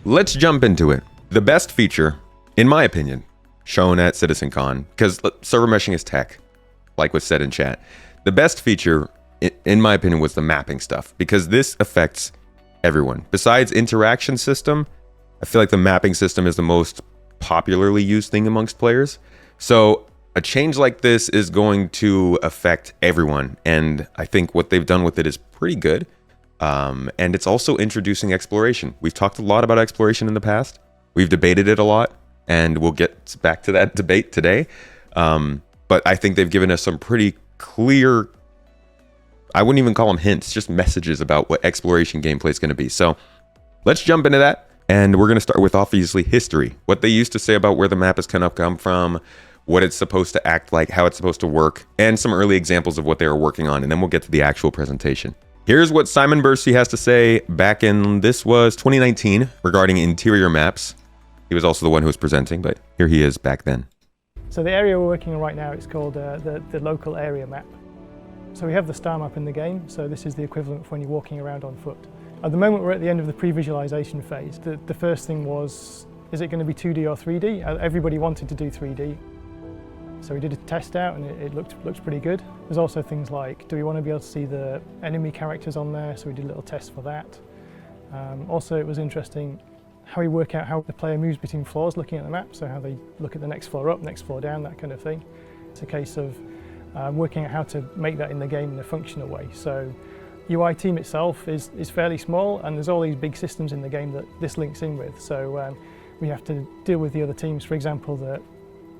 let's jump into it. The best feature, in my opinion, shown at CitizenCon, because server meshing is tech, like was said in chat. The best feature, in my opinion, was the mapping stuff, because this affects everyone. Besides interaction system, I feel like the mapping system is the most popularly used thing amongst players. So a change like this is going to affect everyone, and I think what they've done with it is pretty good. And it's also introducing exploration. We've talked a lot about exploration in the past. We've debated it a lot, and we'll get back to that debate today. But I think they've given us some pretty clear, I wouldn't even call them hints, just messages about what exploration gameplay is going to be. So let's jump into that. And we're going to start with obviously history, what they used to say about where the map is kind of come from, what it's supposed to act like, how it's supposed to work, and some early examples of what they were working on. And then we'll get to the actual presentation. Here's what Simon Bursey has to say back in, this was 2019, regarding interior maps. He was also the one who was presenting, but here he is back then. So the area we're working on right now is called the local area map. So we have the Starmap in the game, so this is the equivalent for when you're walking around on foot. At the moment we're at the end of the pre-visualization phase. The first thing was, is it going to be 2D or 3D? Everybody wanted to do 3D. So we did a test out and it looked pretty good. There's also things like, do we want to be able to see the enemy characters on there? So we did a little test for that. Also it was interesting how we work out how the player moves between floors looking at the map, so how they look at the next floor up, next floor down, that kind of thing. It's a case of working out how to make that in the game in a functional way. So UI team itself is fairly small, and there's all these big systems in the game that this links in with. So we have to deal with the other teams. For example, that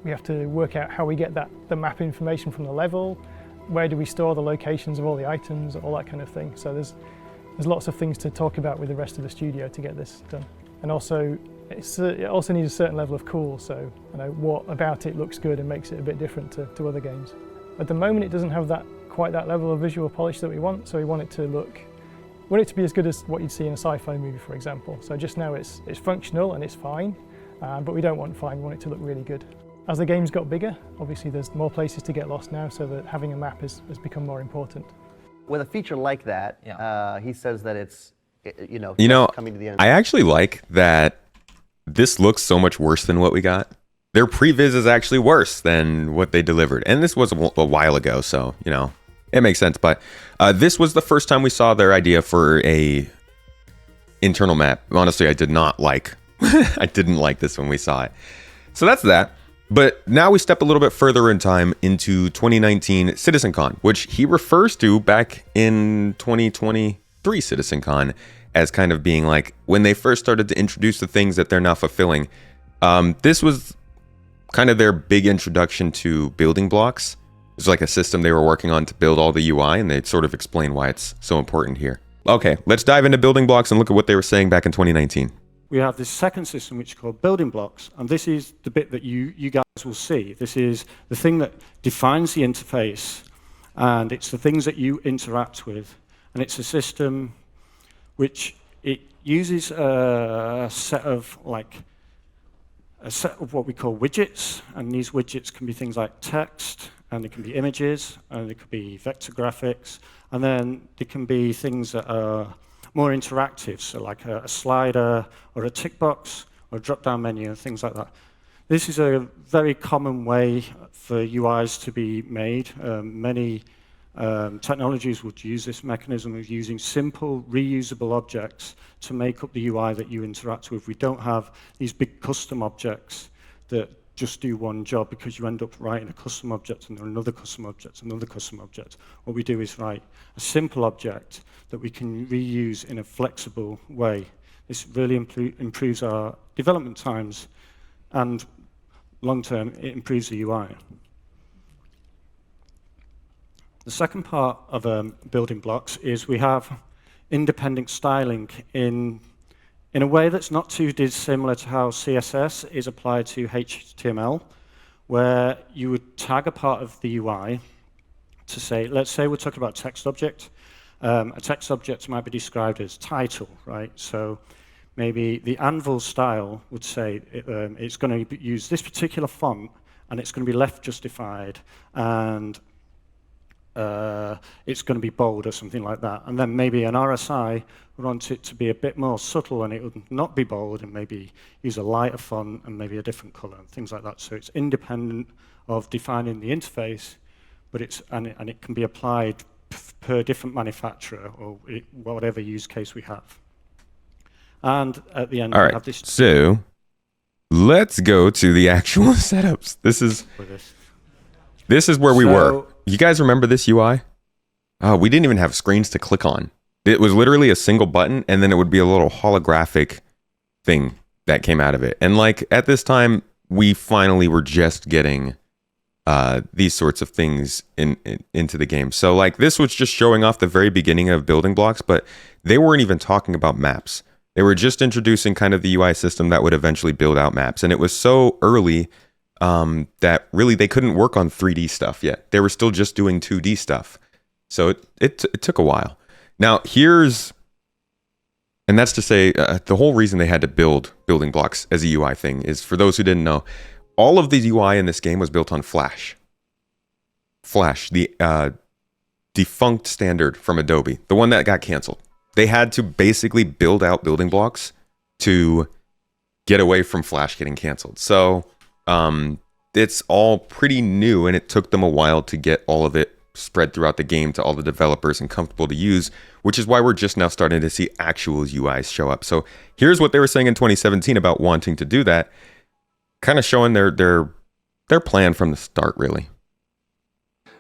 we have to work out how we get the map information from the level, where do we store the locations of all the items, all that kind of thing. So there's lots of things to talk about with the rest of the studio to get this done. And also, it also needs a certain level of cool, so what about it looks good and makes it a bit different to other games. At the moment, it doesn't have quite that level of visual polish that we want, so we want it to be as good as what you'd see in a sci-fi movie, for example. So just now it's functional and it's fine, but we don't want fine, we want it to look really good. As the game's got bigger, obviously there's more places to get lost now, so that having a map has become more important. With a feature like that, he says that it's, coming to the end. I actually like that this looks so much worse than what we got. Their previs is actually worse than what they delivered. And this was a while ago, so, it makes sense. But this was the first time we saw their idea for a internal map. Honestly, I did not like, I didn't like this when we saw it. So that's that. But now we step a little bit further in time into 2019 CitizenCon, which he refers to back in 2023 CitizenCon as kind of being like when they first started to introduce the things that they're now fulfilling. This was kind of their big introduction to building blocks. It was like a system they were working on to build all the UI, and they'd sort of explain why it's so important here. Okay, let's dive into building blocks and look at what they were saying back in 2019. We have this second system which is called building blocks, and this is the bit that you guys will see. This is the thing that defines the interface, and it's the things that you interact with. And it's a system which it uses a set of what we call widgets, and these widgets can be things like text, and they can be images, and they could be vector graphics, and then they can be things that are more interactive, so like a slider or a tick box or a drop-down menu and things like that. This is a very common way for UIs to be made. Many technologies would use this mechanism of using simple, reusable objects to make up the UI that you interact with. We don't have these big custom objects that just do one job, because you end up writing a custom object and then another custom object, another custom object. What we do is write a simple object that we can reuse in a flexible way. This really improves our development times, and long term, it improves the UI. The second part of building blocks is we have independent styling in a way that's not too dissimilar to how CSS is applied to HTML, where you would tag a part of the UI to say, let's say we're talking about a text object. A text object might be described as title, right? So maybe the Anvil style would say it's going to use this particular font, and it's going to be left justified, and it's going to be bold or something like that. And then maybe an RSI would want it to be a bit more subtle and it would not be bold and maybe use a lighter font and maybe a different color and things like that. So it's independent of defining the interface, but and it can be applied per different manufacturer or whatever use case we have. And at the end, all we right, have this. So let's go to the actual setups. This is where we were. You guys remember this UI? Oh, we didn't even have screens to click on. It was literally a single button, and then it would be a little holographic thing that came out of it. And like at this time, we finally were just getting these sorts of things into the game. So like this was just showing off the very beginning of building blocks, but they weren't even talking about maps. They were just introducing kind of the UI system that would eventually build out maps. And it was so early that really they couldn't work on 3D stuff yet. They were still just doing 2D stuff. So it took a while. Now and that's to say, the whole reason they had to build building blocks as a UI thing is, for those who didn't know, all of the UI in this game was built on Flash. Flash, the defunct standard from Adobe, the one that got canceled. They had to basically build out building blocks to get away from Flash getting canceled. So it's all pretty new, and it took them a while to get all of it spread throughout the game to all the developers and comfortable to use, which is why we're just now starting to see actual UIs show up. So here's what they were saying in 2017 about wanting to do that, kind of showing their plan from the start, really.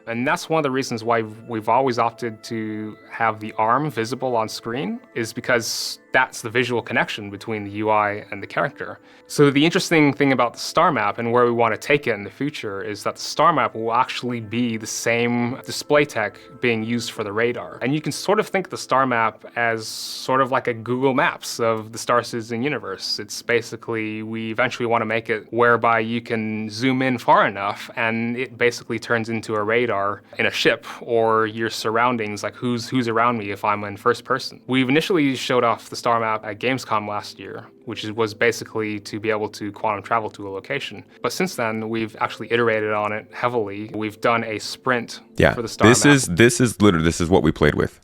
And that's one of the reasons why we've always opted to have the arm visible on screen, is because that's the visual connection between the UI and the character. So the interesting thing about the star map and where we want to take it in the future is that the star map will actually be the same display tech being used for the radar. And you can sort of think of the star map as sort of like a Google Maps of the Star Citizen universe. It's basically, we eventually want to make it whereby you can zoom in far enough and it basically turns into a radar in a ship, or your surroundings, like who's around me if I'm in first person. We've initially showed off the star map at Gamescom last year, which was basically to be able to quantum travel to a location. But since then, we've actually iterated on it heavily. We've done a sprint for the star map. This is what we played with.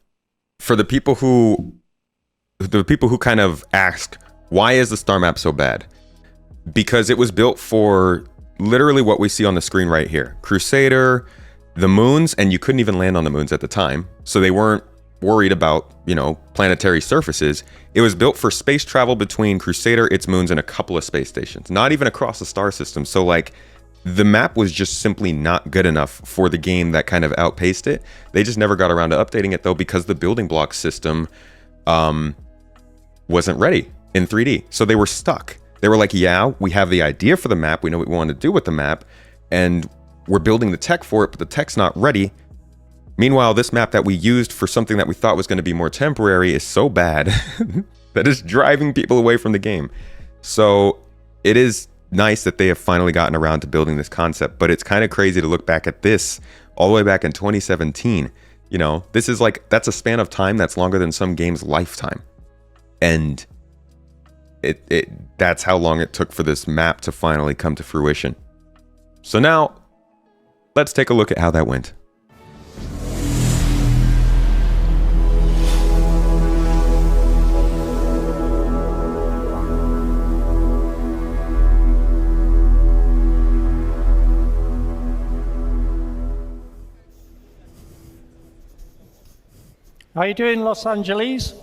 For the people who kind of asked, why is the star map so bad? Because it was built for literally what we see on the screen right here. Crusader, the moons, and you couldn't even land on the moons at the time, so they weren't worried about, planetary surfaces. It was built for space travel between Crusader, its moons, and a couple of space stations, not even across the star system. So like, the map was just simply not good enough for the game that kind of outpaced it. They just never got around to updating it, though, because the building block system wasn't ready in 3D. So they were stuck. They were like, yeah, we have the idea for the map, we know what we want to do with the map, and we're building the tech for it, but the tech's not ready. Meanwhile, this map that we used for something that we thought was going to be more temporary is so bad that it's driving people away from the game. So it is nice that they have finally gotten around to building this concept, but it's kind of crazy to look back at this all the way back in 2017. This is like, that's a span of time that's longer than some game's lifetime. And that's how long it took for this map to finally come to fruition. So now, let's take a look at how that went. How are you doing, Los Angeles?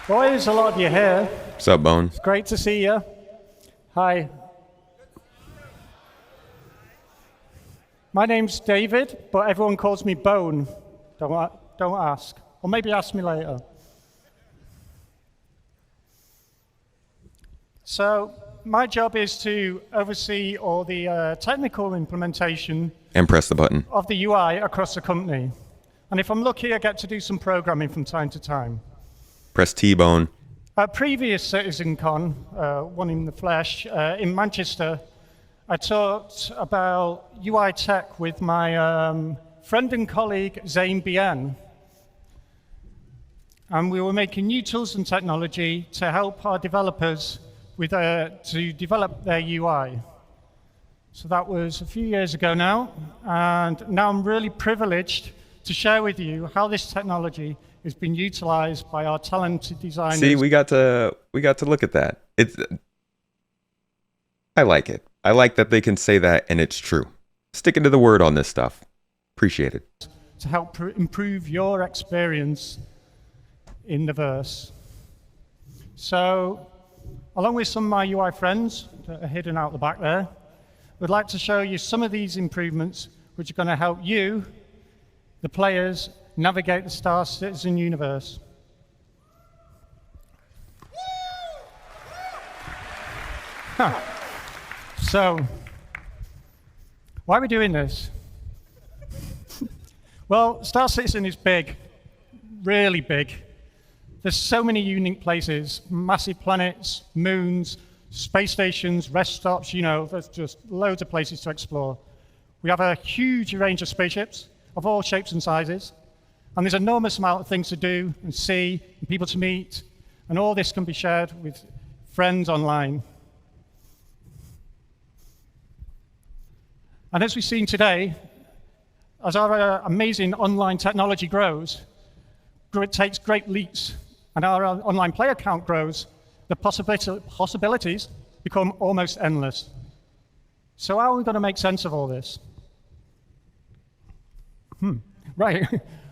Boy, there's a lot of you here. What's up, Bone? It's great to see you. Hi. My name's David, but everyone calls me Bone. Don't ask. Or maybe ask me later. So, my job is to oversee all the technical implementation And press the button. of the UI across the company. And if I'm lucky, I get to do some programming from time to time. Press T-Bone. At previous CitizenCon, one in the flesh, in Manchester, I talked about UI tech with my friend and colleague, Zain Bien. And we were making new tools and technology to help our developers to develop their UI. So that was a few years ago now, and now I'm really privileged to share with you how this technology is being utilized by our talented designers. See, we got to look at that. I like it. I like that they can say that and it's true. Sticking to the word on this stuff. Appreciate it. To help improve your experience in the verse. So, along with some of my UI friends that are hidden out the back there, we'd like to show you some of these improvements which are going to help you, the players, navigate the Star Citizen universe. So, why are we doing this? Well, Star Citizen is big, really big. There's so many unique places, massive planets, moons, space stations, rest stops, there's just loads of places to explore. We have a huge range of spaceships of all shapes and sizes, and there's an enormous amount of things to do and see, and people to meet, and all this can be shared with friends online. And as we've seen today, as our amazing online technology grows, it takes great leaps, and our online player count grows, the possibilities become almost endless. So how are we going to make sense of all this? Right.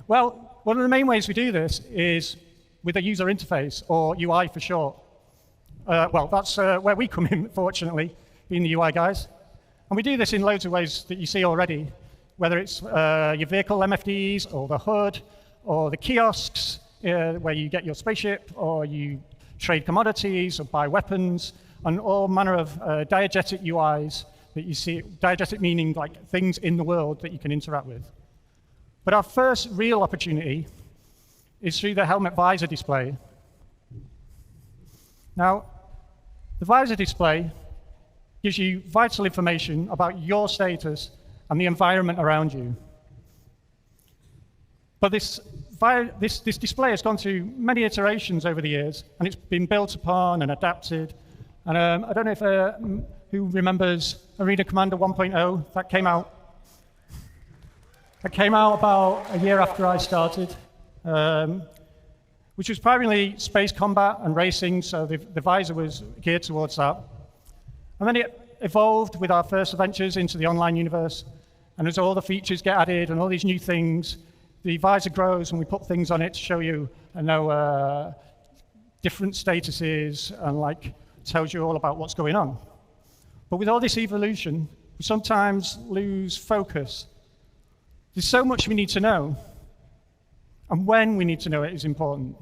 Well, one of the main ways we do this is with a user interface, or UI for short. Well, that's where we come in, fortunately, being the UI guys. And we do this in loads of ways that you see already, whether it's your vehicle MFDs, or the HUD, or the kiosks, where you get your spaceship, or you trade commodities, or buy weapons, and all manner of diegetic UIs that you see, diegetic meaning like things in the world that you can interact with. But our first real opportunity is through the helmet visor display. Now, the visor display gives you vital information about your status and the environment around you. But this display has gone through many iterations over the years, and it's been built upon and adapted. And I don't know if who remembers Arena Commander 1.0 that came out. That came out about a year after I started, which was primarily space combat and racing, so the visor was geared towards that. And then it evolved with our first adventures into the online universe, and as all the features get added and all these new things, the visor grows and we put things on it to show you, different statuses and tells you all about what's going on. But with all this evolution, we sometimes lose focus. There's so much we need to know, and when we need to know it is important.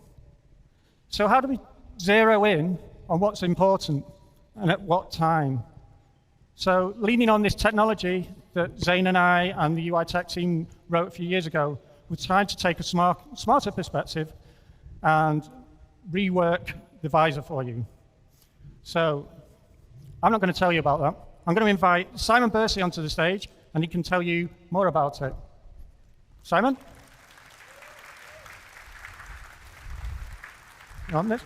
So how do we zero in on what's important and at what time? So leaning on this technology that Zane and I and the UI tech team wrote a few years ago, we're trying to take a smarter perspective and rework the visor for you. So I'm not going to tell you about that. I'm going to invite Simon Bursey onto the stage, and he can tell you more about it. Simon? You on this?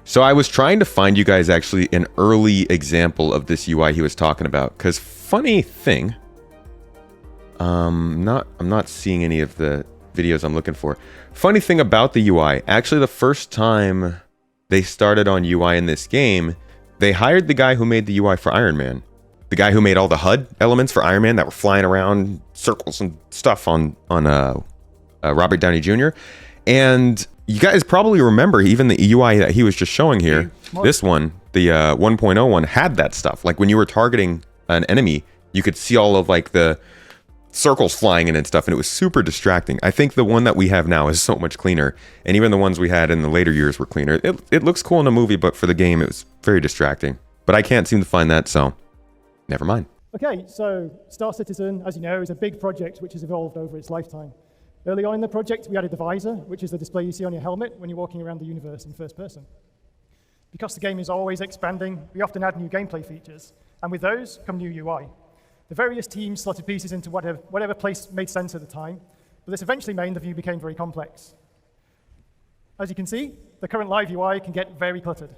So I was trying to find you guys actually an early example of this UI he was talking about, because funny thing, I'm not seeing any of the videos I'm looking for. Funny thing about the UI, actually the first time they started on UI in this game, they hired the guy who made the UI for Iron Man. The guy who made all the HUD elements for Iron Man that were flying around circles and stuff on Robert Downey Jr. And you guys probably remember even the UI that he was just showing here. This one, the 1.0 one, had that stuff. Like when you were targeting an enemy, you could see all of the circles flying in and stuff, and it was super distracting. I think the one that we have now is so much cleaner, and even the ones we had in the later years were cleaner. It looks cool in a movie, but for the game, it was very distracting. But I can't seem to find that, so never mind. Okay, so Star Citizen, as you know, is a big project which has evolved over its lifetime. Early on in the project, we added the visor, which is the display you see on your helmet when you're walking around the universe in first person. Because the game is always expanding, we often add new gameplay features, and with those come new UI. The various teams slotted pieces into whatever place made sense at the time, but this eventually meant the view became very complex. As you can see, the current live UI can get very cluttered.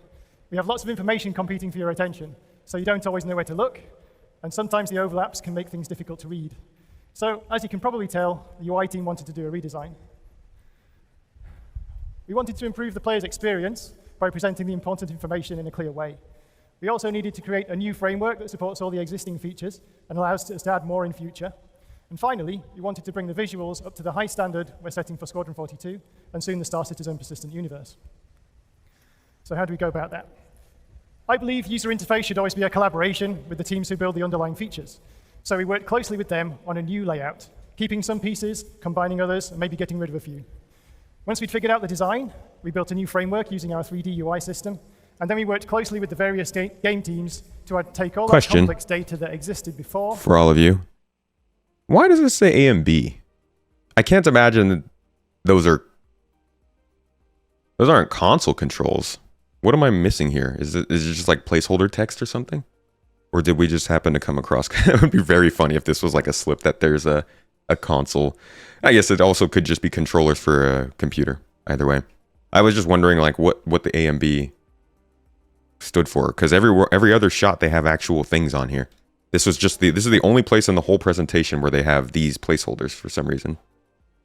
We have lots of information competing for your attention, so you don't always know where to look, and sometimes the overlaps can make things difficult to read. So, as you can probably tell, the UI team wanted to do a redesign. We wanted to improve the player's experience by presenting the important information in a clear way. We also needed to create a new framework that supports all the existing features and allows us to add more in future. And finally, we wanted to bring the visuals up to the high standard we're setting for Squadron 42, and soon the Star Citizen persistent universe. So how do we go about that? I believe user interface should always be a collaboration with the teams who build the underlying features. So we worked closely with them on a new layout, keeping some pieces, combining others, and maybe getting rid of a few. Once we'd figured out the design, we built a new framework using our 3D UI system, and then we worked closely with the various game teams to take all that complex data that existed before. For all of you, why does it say A and B? I can't imagine that those aren't console controls. What am I missing here? Is it just like placeholder text or something? Or did we just happen to come across? It would be very funny if this was like a slip that there's a console. I guess it also could just be controllers for a computer. Either way, I was just wondering like what the A and B stood for, because every other shot they have actual things on here. This is the only place in the whole presentation where they have these placeholders for some reason.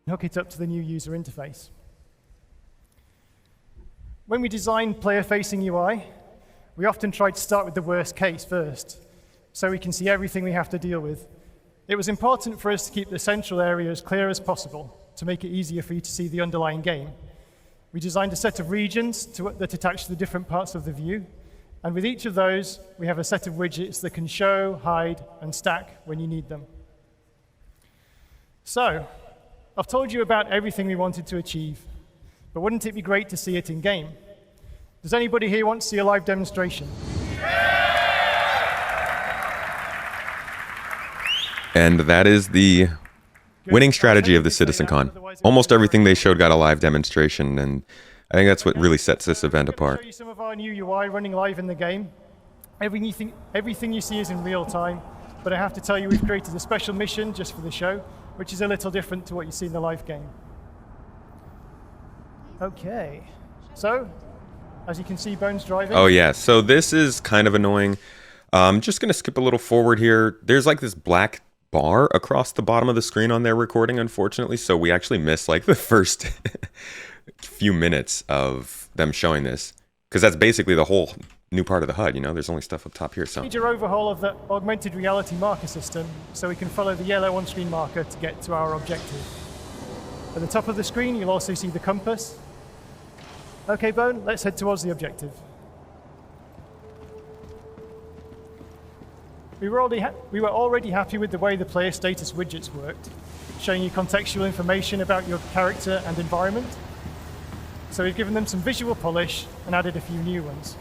Hook it up to the new user interface. When we design player-facing UI, we often try to start with the worst case first, so we can see everything we have to deal with. It was important for us to keep the central area as clear as possible to make it easier for you to see the underlying game. We designed a set of regions that attach to the different parts of the view, and with each of those, we have a set of widgets that can show, hide, and stack when you need them. So, I've told you about everything we wanted to achieve, but wouldn't it be great to see it in game? Does anybody here want to see a live demonstration? And that is the winning strategy of the CitizenCon. Almost everything they showed got a live demonstration, and I think that's what really sets this event apart. I'll show you some of our new UI running live in the game. Everything you see is in real time, but I have to tell you we've created a special mission just for the show, which is a little different to what you see in the live game. Okay, so as you can see, Bones driving. Oh yeah, so this is kind of annoying. I'm just gonna skip a little forward here. There's like this black bar across the bottom of the screen on their recording, unfortunately, so we actually missed like the first few minutes of them showing this, because that's basically the whole new part of the HUD, you know? There's only stuff up top here, so. Major overhaul of the augmented reality marker system, so we can follow the yellow on-screen marker to get to our objective. At the top of the screen, you'll also see the compass. Okay, Bone, let's head towards the objective. We were already happy with the way the player status widgets worked, showing you contextual information about your character and environment. So we've given them some visual polish and added a few new ones.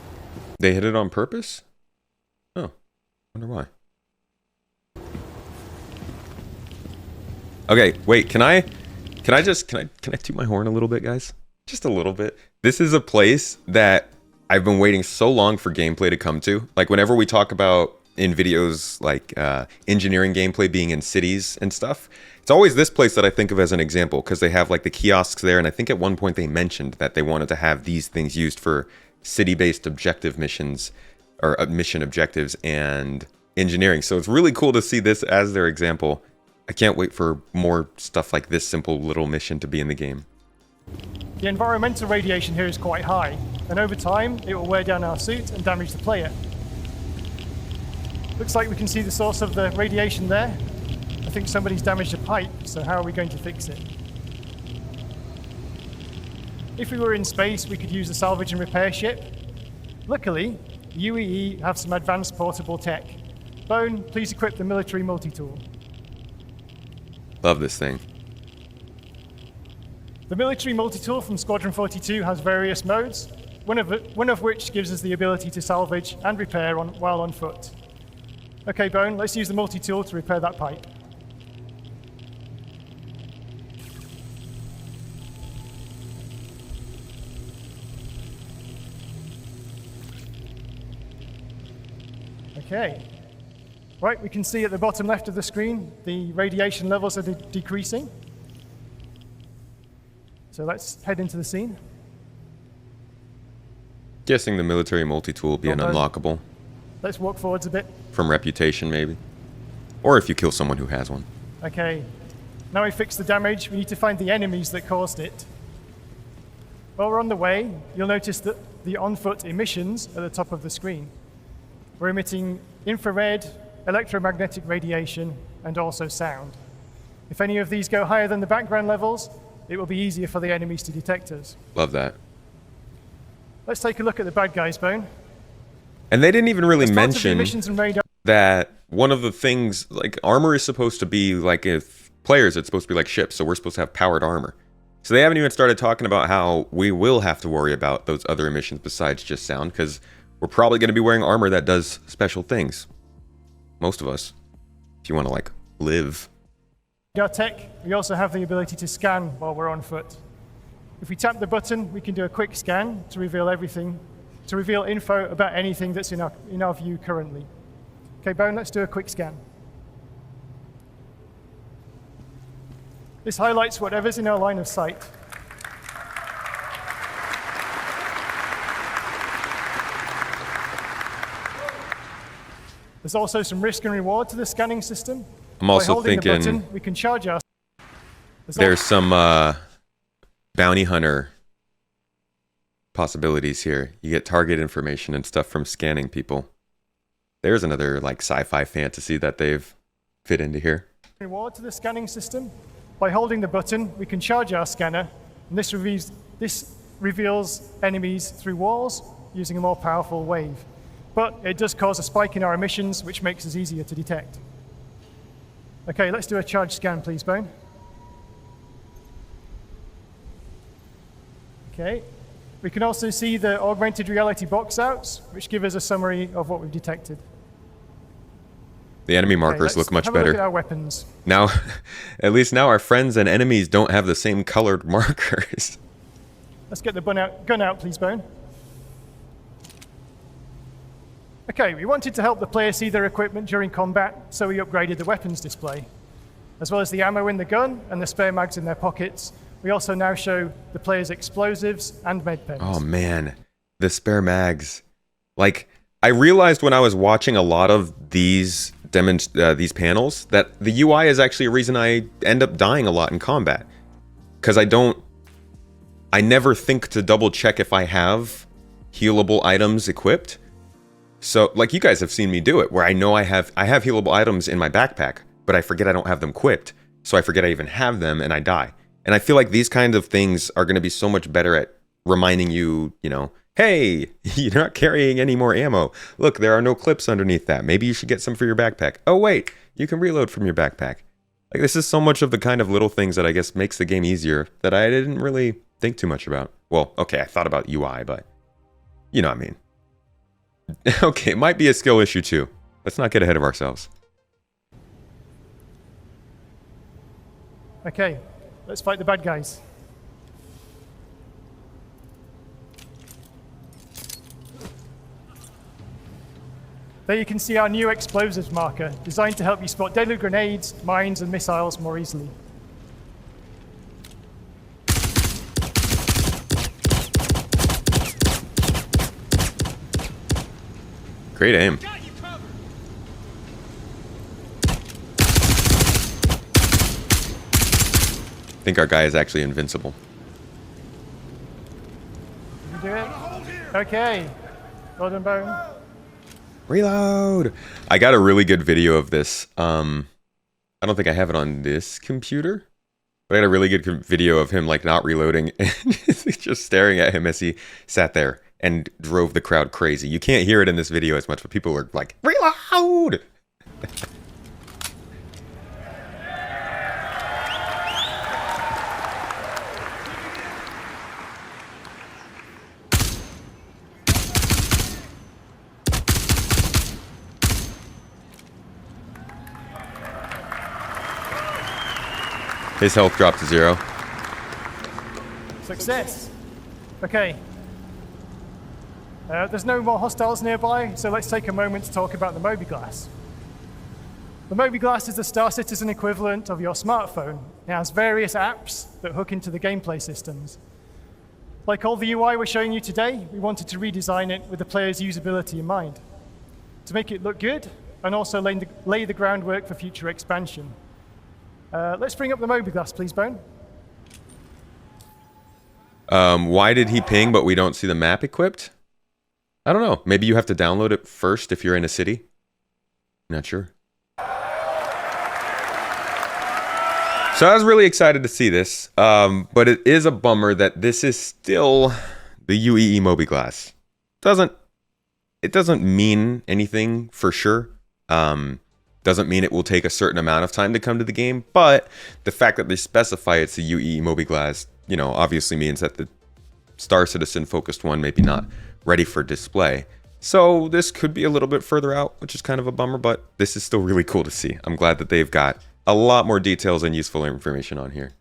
They hit it on purpose? Oh, wonder why. Okay, wait, can I toot my horn a little bit, guys? Just a little bit. This is a place that I've been waiting so long for gameplay to come to. Like whenever we talk about in videos like engineering gameplay being in cities and stuff, it's always this place that I think of as an example, because they have like the kiosks there, and I think at one point they mentioned that they wanted to have these things used for city-based objective missions, or mission objectives and engineering. So it's really cool to see this as their example. I can't wait for more stuff like this simple little mission to be in the game. The environmental radiation here is quite high, and over time it will wear down our suit and damage the player. Looks like we can see the source of the radiation there. I think somebody's damaged a pipe, so how are we going to fix it? If we were in space, we could use a salvage and repair ship. Luckily, UEE have some advanced portable tech. Bone, please equip the military multi-tool. Love this thing. The military multi-tool from Squadron 42 has various modes, one of which gives us the ability to salvage and repair while on foot. Okay, Bone, let's use the multi-tool to repair that pipe. Okay. Right, we can see at the bottom left of the screen, the radiation levels are decreasing. So let's head into the scene. Guessing the military multi-tool will be an unlockable. Let's walk forwards a bit. From reputation, maybe. Or if you kill someone who has one. Okay. Now we fixed the damage, we need to find the enemies that caused it. While we're on the way, you'll notice that the on-foot emissions at the top of the screen. We're emitting infrared, electromagnetic radiation, and also sound. If any of these go higher than the background levels, it will be easier for the enemies to detect us. Love that. Let's take a look at the bad guys, Bone. And they didn't even really As part of the mention emissions and radar that one of the things, like, armor is supposed to be, like, if players, it's supposed to be like ships, so we're supposed to have powered armor. So they haven't even started talking about how we will have to worry about those other emissions besides just sound, because we're probably going to be wearing armor that does special things. Most of us, if you want to, like, live. radar tech, we also have the ability to scan while we're on foot. If we tap the button, we can do a quick scan to reveal everything, to reveal info about anything that's in our view currently. Okay, Bone, let's do a quick scan. This highlights whatever's in our line of sight. There's also some risk and reward to the scanning system. I'm also By holding thinking the button, we can charge our... there's some bounty hunter possibilities here. You get target information and stuff from scanning people. There's another, like, sci-fi fantasy that they've fit into here. Reward to the scanning system. By holding the button, we can charge our scanner, and this reveals enemies through walls using a more powerful wave. But it does cause a spike in our emissions, which makes us easier to detect. Okay, let's do a charge scan, please, Bone. Okay. We can also see the augmented reality box outs, which give us a summary of what we've detected. The enemy Okay, markers look much have a look better. at our weapons. Now, at least now our friends and enemies don't have the same colored markers. Let's get the gun out, please, Bone. Okay, we wanted to help the player see their equipment during combat, so we upgraded the weapons display. As well as the ammo in the gun and the spare mags in their pockets, we also now show the player's explosives and med pens. Oh man, the spare mags. Like, I realized when I was watching a lot of these panels that the UI is actually a reason I end up dying a lot in combat. Because I never think to double check if I have healable items equipped. So, like, you guys have seen me do it, where I know I have healable items in my backpack, but I forget I don't have them equipped. So I forget I even have them and I die. And I feel like these kinds of things are going to be so much better at reminding you, you know, hey, you're not carrying any more ammo. Look, there are no clips underneath that. Maybe you should get some for your backpack. Oh, wait, you can reload from your backpack. Like, this is so much of the kind of little things that I guess makes the game easier that I didn't really think too much about. Well, okay, I thought about UI, but you know what I mean. Okay, it might be a skill issue too. Let's not get ahead of ourselves. Okay, let's fight the bad guys. There you can see our new explosives marker, designed to help you spot deadly grenades, mines, and missiles more easily. Great aim. I think our guy is actually invincible. You do it? Okay. Well done, Bone. Reload! I got a really good video of this. I don't think I have it on this computer, but I got a really good video of him, like, not reloading and just staring at him as he sat there and drove the crowd crazy. You can't hear it in this video as much, but people were like, reload! His health dropped to 0. Success. Okay. There's no more hostiles nearby, so let's take a moment to talk about the MobiGlass. The MobiGlass is the Star Citizen equivalent of your smartphone. It has various apps that hook into the gameplay systems. Like all the UI we're showing you today, we wanted to redesign it with the player's usability in mind. to make it look good and also lay the groundwork for future expansion. Let's bring up the MobiGlass, please, Bone. Why did he ping, but we don't see the map equipped? I don't know. Maybe you have to download it first if you're in a city. Not sure. So I was really excited to see this, but it is a bummer that this is still the UEE MobiGlass. It doesn't mean anything for sure. Doesn't mean it will take a certain amount of time to come to the game, but the fact that they specify it's the UEE MobiGlass, you know, obviously means that the Star Citizen focused one maybe not ready for display. So this could be a little bit further out, which is kind of a bummer, but this is still really cool to see. I'm glad that they've got a lot more details and useful information on here.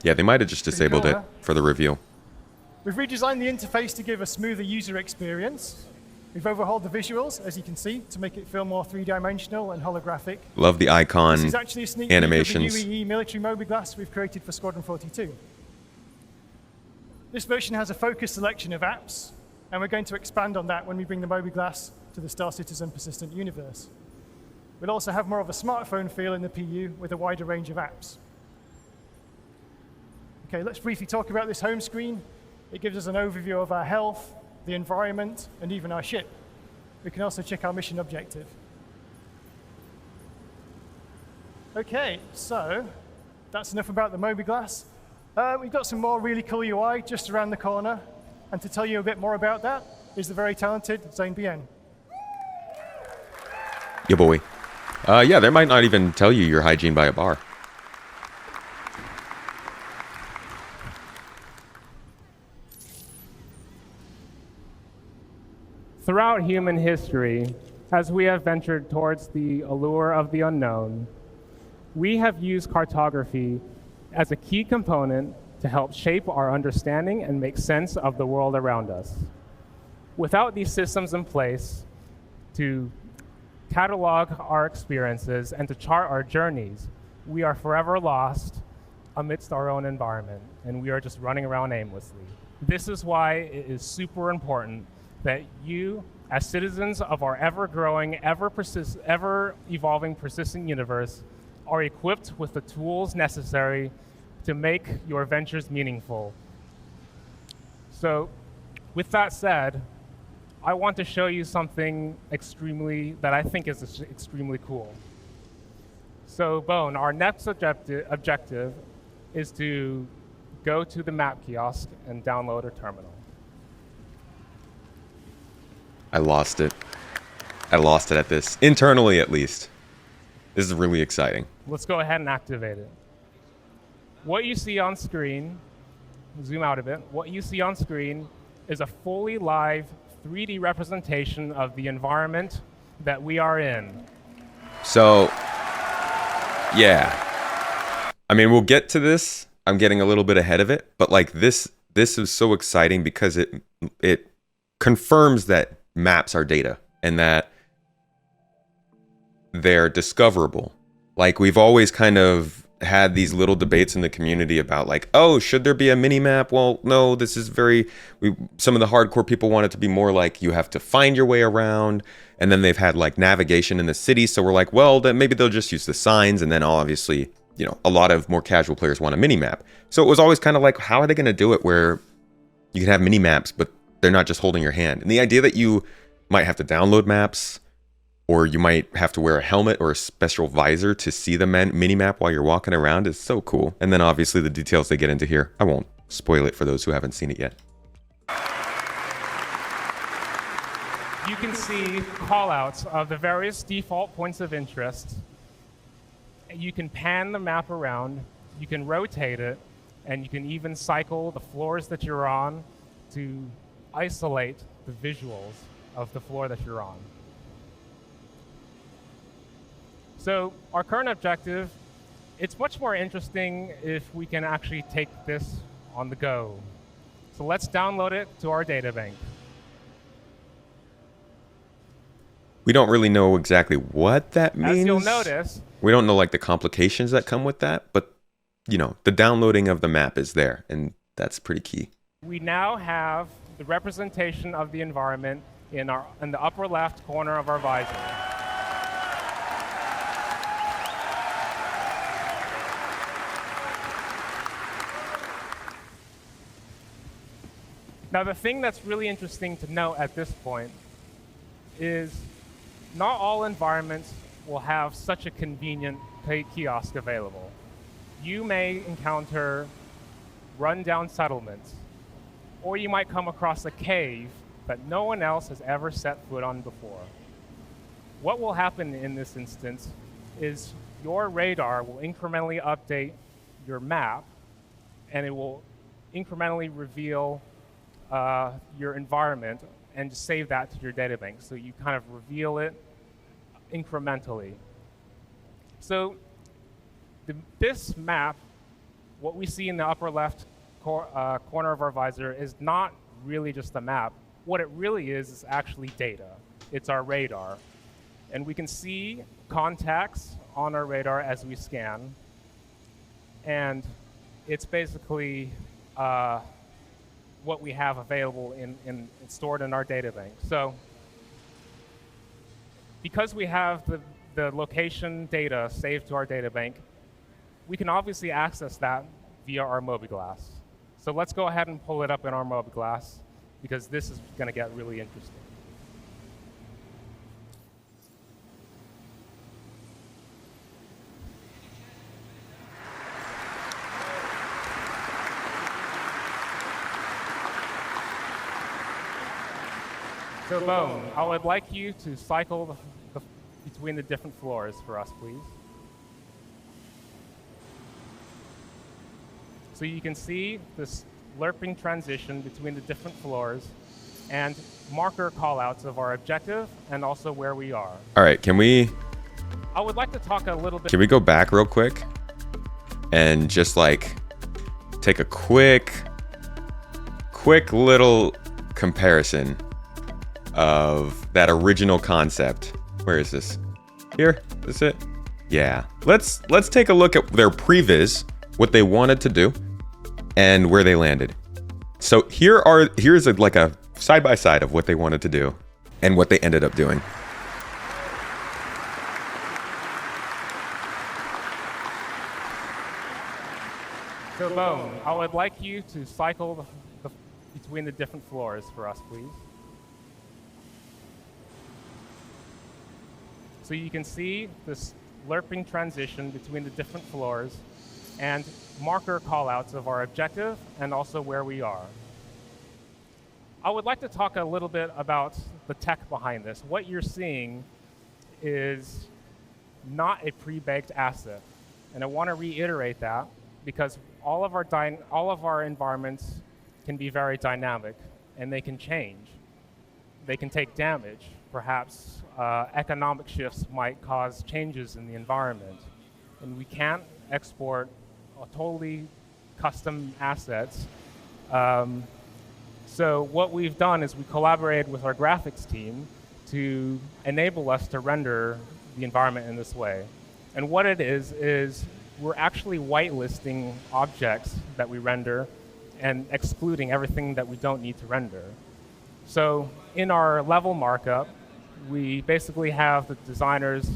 Yeah, they might have just disabled it for the reveal. We've redesigned the interface to give a smoother user experience. We've overhauled the visuals, as you can see, to make it feel more three-dimensional and holographic. Love the icon This is actually a sneak animations. peek of the UEE military MobiGlass we've created for Squadron 42. This version has a focused selection of apps, and we're going to expand on that when we bring the MobiGlass to the Star Citizen persistent universe. We'll also have more of a smartphone feel in the PU with a wider range of apps. Okay, let's briefly talk about this home screen. It gives us an overview of our health, the environment, and even our ship. We can also check our mission objective. Okay, so that's enough about the MobiGlass. We've got some more really cool UI just around the corner. And to tell you a bit more about that is the very talented Zane Bien. Yeah, boy. Yeah, they might not even tell you your hygiene by a bar. Throughout human history, as we have ventured towards the allure of the unknown, we have used cartography as a key component to help shape our understanding and make sense of the world around us. Without these systems in place to catalog our experiences and to chart our journeys, we are forever lost amidst our own environment, and we are just running around aimlessly. This is why it is super important that you, as citizens of our ever-growing, ever-evolving, persistent universe, are equipped with the tools necessary to make your ventures meaningful. So, with that said, I want to show you something that I think is extremely cool. So, Bone, our next objective is to go to the map kiosk and download a terminal. I lost it. I lost it at this. Internally, at least. This is really exciting. Let's go ahead and activate it. What you see on screen, zoom out a bit, what you see on screen is a fully live 3D representation of the environment that we are in. So, yeah. I mean, we'll get to this. I'm getting a little bit ahead of it, but like this is so exciting because it confirms that maps are data and that they're discoverable. Like, we've always kind of had these little debates in the community about like, oh, should there be a mini map? Well, no, this is some of the hardcore people want it to be more like you have to find your way around, and then they've had like navigation in the city, so we're like, well, then maybe they'll just use the signs, and then obviously, you know, a lot of more casual players want a mini map. So it was always kind of like, how are they going to do it where you can have mini maps, but they're not just holding your hand? And the idea that you might have to download maps, or you might have to wear a helmet or a special visor to see the mini-map while you're walking around is so cool. And then obviously the details they get into here, I won't spoil it for those who haven't seen it yet. You can see callouts of the various default points of interest. You can pan the map around, you can rotate it, and you can even cycle the floors that you're on to isolate the visuals of the floor that you're on. So our current objective, it's much more interesting if we can actually take this on the go. So let's download it to our data bank. We don't really know exactly what that means. As you'll notice, we don't know like the complications that come with that, but you know, the downloading of the map is there, and That's pretty key. We now have the representation of the environment in the upper left corner of our visor. Now, the thing that's really interesting to note at this point is not all environments will have such a convenient kiosk available. You may encounter run-down settlements, or you might come across a cave that no one else has ever set foot on before. What will happen in this instance is your radar will incrementally update your map, and it will incrementally reveal your environment and save that to your databank. So you kind of reveal it incrementally. So this map, what we see in the upper left corner of our visor is not really just a map. What it really is actually data. It's our radar. And we can see contacts on our radar as we scan. And it's basically what we have available stored in our databank. So because we have the location data saved to our databank, we can obviously access that via our MobiGlass. So let's go ahead and pull it up in our MobiGlass, because this is going to get really interesting. So boom, I would like you to cycle between the different floors for us, please. So you can see this lerping transition between the different floors and marker callouts of our objective and also where we are. All right, I would like to talk a little bit. can we go back real quick and just like take a quick little comparison of that original concept. Where is this? Here? Is it? Yeah. Let's take a look at their previs, what they wanted to do, and where they landed. So here's like a side by side of what they wanted to do and what they ended up doing. So boom, I would like you to cycle between the different floors for us, please. So you can see this lerping transition between the different floors and marker callouts of our objective and also where we are. I would like to talk a little bit about the tech behind this. What you're seeing is not a pre-baked asset. And I want to reiterate that because all of our environments can be very dynamic and they can change. They can take damage. Perhaps economic shifts might cause changes in the environment. And we can't export totally custom assets. So what we've done is we collaborated with our graphics team to enable us to render the environment in this way. And what it is we're actually whitelisting objects that we render and excluding everything that we don't need to render. So in our level markup, we basically have the designers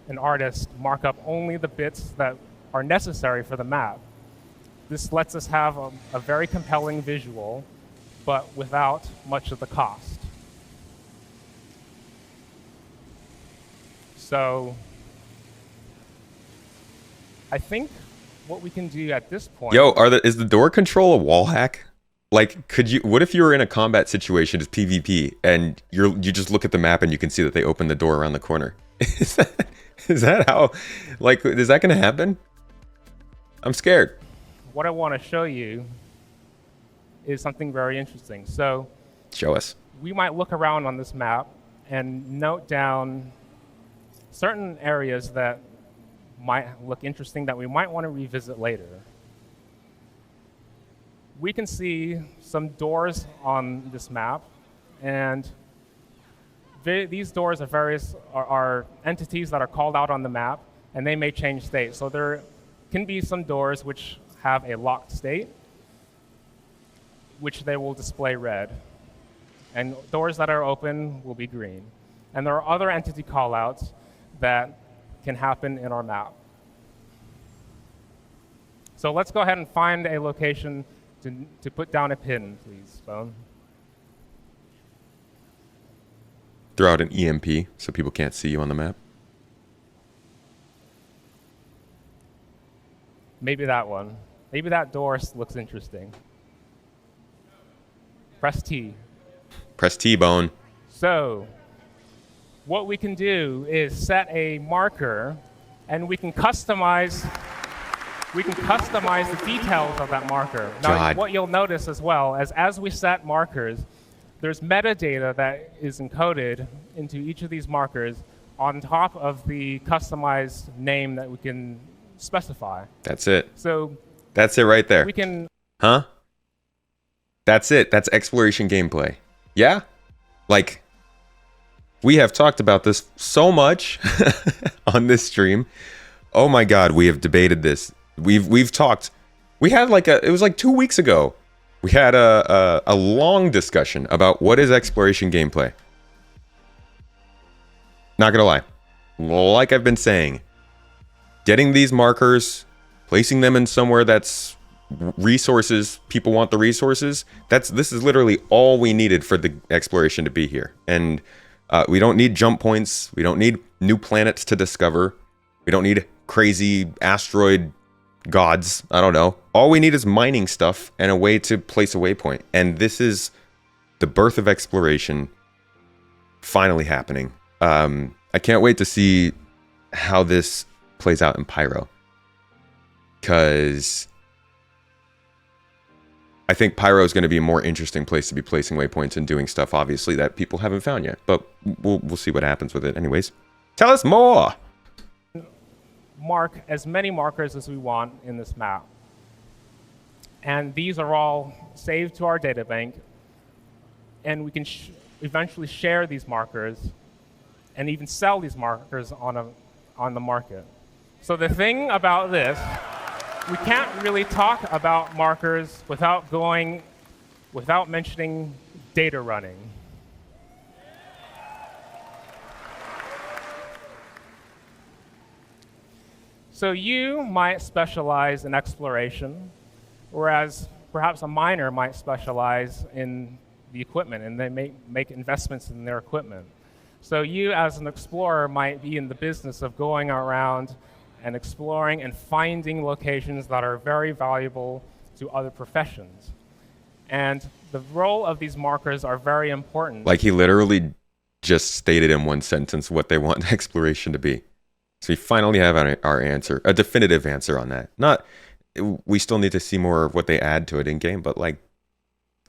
and artists mark up only the bits that are necessary for the map. This lets us have a very compelling visual, but without much of the cost. So I think what we can do at this point... Yo, is the door control a wall hack? Like, what if you were in a combat situation, it's PvP, and you just look at the map and you can see that they open the door around the corner? Is that how, like, is that gonna happen? I'm scared. What I want to show you is something very interesting. So, show us. We might look around on this map and note down certain areas that might look interesting that we might want to revisit later. We can see some doors on this map, and these doors are entities that are called out on the map, and they may change state. So there can be some doors which have a locked state, which they will display red. And doors that are open will be green. And there are other entity callouts that can happen in our map. So let's go ahead and find a location to put down a pin, please, Bone. Throw out an EMP so people can't see you on the map. Maybe that one. Maybe that door looks interesting. Press T. Press T-bone. So what we can do is set a marker, and we can customize the details of that marker. Now, God. what you'll notice as well is as we set markers, there's metadata that is encoded into each of these markers on top of the customized name that we can specify. That's it. So That's it right there. we can Huh? That's it. That's exploration gameplay. Yeah? Like, we have talked about this so much on this stream. Oh my God, we have debated this. We've talked. We had it was like 2 weeks ago. We had a long discussion about what is exploration gameplay. Not gonna lie. Like I've been saying, getting these markers, placing them in somewhere that's resources, people want the resources, this is literally all we needed for the exploration to be here. And we don't need jump points, we don't need new planets to discover, we don't need crazy asteroid gods, I don't know. All we need is mining stuff and a way to place a waypoint. And this is the birth of exploration finally happening. I can't wait to see how this plays out in Pyro, because I think Pyro is going to be a more interesting place to be placing waypoints and doing stuff, obviously, that people haven't found yet. But we'll see what happens with it. Anyways, tell us more. mark as many markers as we want in this map. And these are all saved to our data bank. And we can eventually share these markers and even sell these markers on the market. So the thing about this, we can't really talk about markers without mentioning data running. So you might specialize in exploration, whereas perhaps a miner might specialize in the equipment, and they make investments in their equipment. So you, as an explorer, might be in the business of going around and exploring and finding locations that are very valuable to other professions. And the role of these markers are very important. Like, he literally just stated in one sentence what they want exploration to be. So we finally have our answer, a definitive answer on that. We still need to see more of what they add to it in game, but like,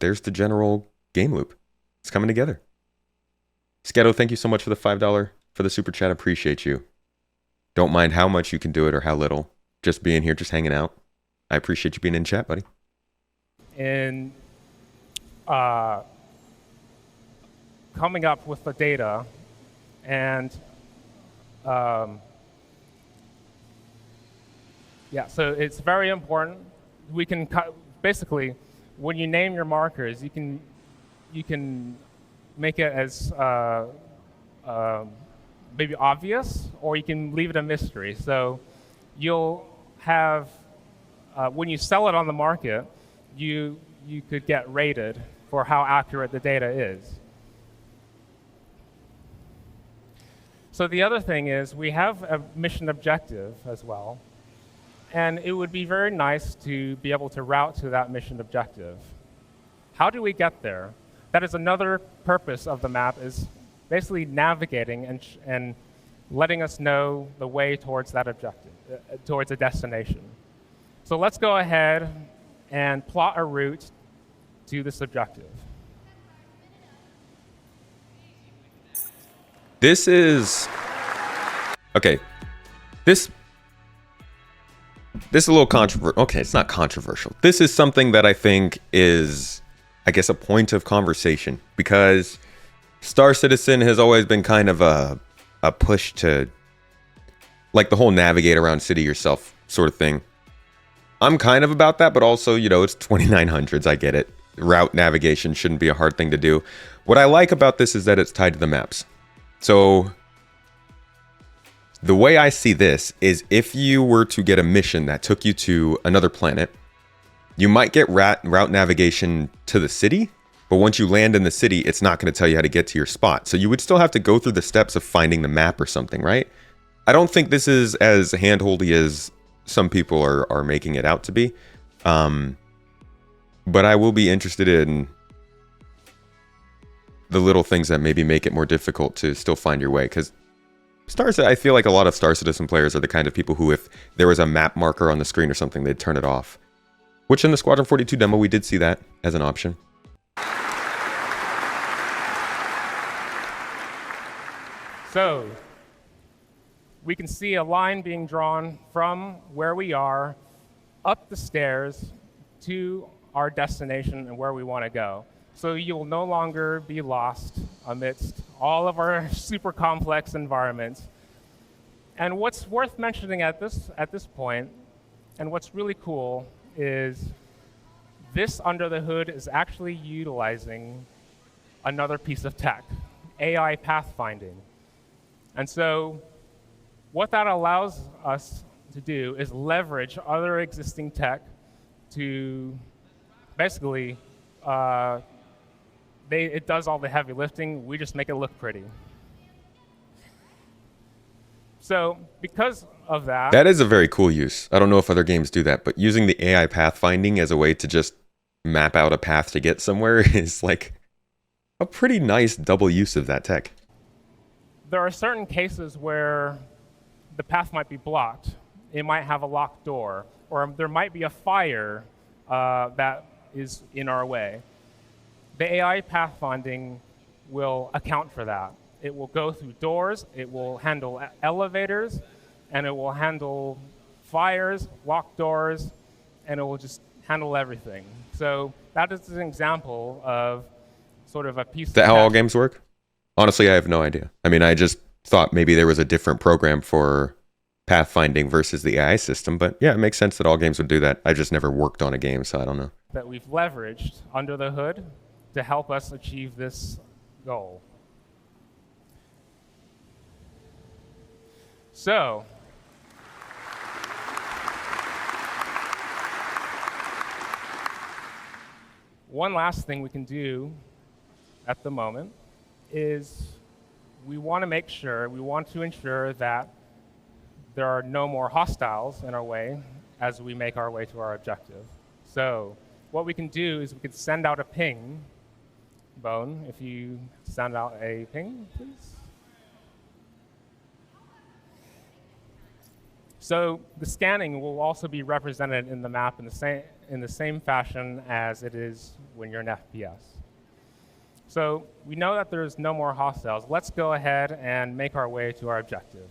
there's the general game loop. It's coming together. Sketo, thank you so much for the $5 for the super chat. Appreciate you. Don't mind how much you can do it or how little. Just being here, just hanging out. I appreciate you being in chat, buddy. In coming up with the data and yeah, so it's very important. We can basically, when you name your markers, you can make it as maybe obvious, or you can leave it a mystery. So you'll have, when you sell it on the market, you could get rated for how accurate the data is. So the other thing is we have a mission objective as well. And it would be very nice to be able to route to that mission objective. How do we get there? That is another purpose of the map, is basically navigating and letting us know the way towards that objective, towards a destination. So let's go ahead and plot a route to this objective. This is... Okay. This is a little controversial. Okay, it's not controversial. This is something that I think is, I guess, a point of conversation, because Star Citizen has always been kind of a push to, like, the whole navigate around city yourself sort of thing. I'm kind of about that, but also, you know, it's 2900s. I get it. route navigation shouldn't be a hard thing to do. What I like about this is that it's tied to the maps. So the way I see this is if you were to get a mission that took you to another planet, you might get route navigation to the city, but once you land in the city, it's not going to tell you how to get to your spot. So you would still have to go through the steps of finding the map or something, right? I don't think this is as handholdy as some people are making it out to be. But I will be interested in the little things that maybe make it more difficult to still find your way. Because I feel like a lot of Star Citizen players are the kind of people who, if there was a map marker on the screen or something, they'd turn it off. Which in the Squadron 42 demo, we did see that as an option. So we can see a line being drawn from where we are up the stairs to our destination and where we want to go. So you will no longer be lost amidst all of our super complex environments. And what's worth mentioning at this point, and what's really cool, is this under the hood is actually utilizing another piece of tech, AI pathfinding. And so what that allows us to do is leverage other existing tech to basically, it does all the heavy lifting, we just make it look pretty. So because of that... That is a very cool use. I don't know if other games do that, but using the AI pathfinding as a way to just map out a path to get somewhere is like a pretty nice double use of that tech. There are certain cases where the path might be blocked. It might have a locked door, or there might be a fire that is in our way. The AI pathfinding will account for that. It will go through doors, it will handle elevators, and it will handle fires, locked doors, and it will just handle everything. So that is an example of sort of a piece of... Is that how all games work? Honestly, I have no idea. I mean, I just thought maybe there was a different program for pathfinding versus the AI system, but yeah, it makes sense that all games would do that. I just never worked on a game, so I don't know. That we've leveraged under the hood to help us achieve this goal. So, one last thing we can do at the moment is we want to ensure that there are no more hostiles in our way as we make our way to our objective. So what we can do is we can send out a ping. Bone, if you send out a ping, please. So the scanning will also be represented in the map in the same fashion as it is when you're in FPS. So we know that there's no more hostiles. Let's go ahead and make our way to our objective.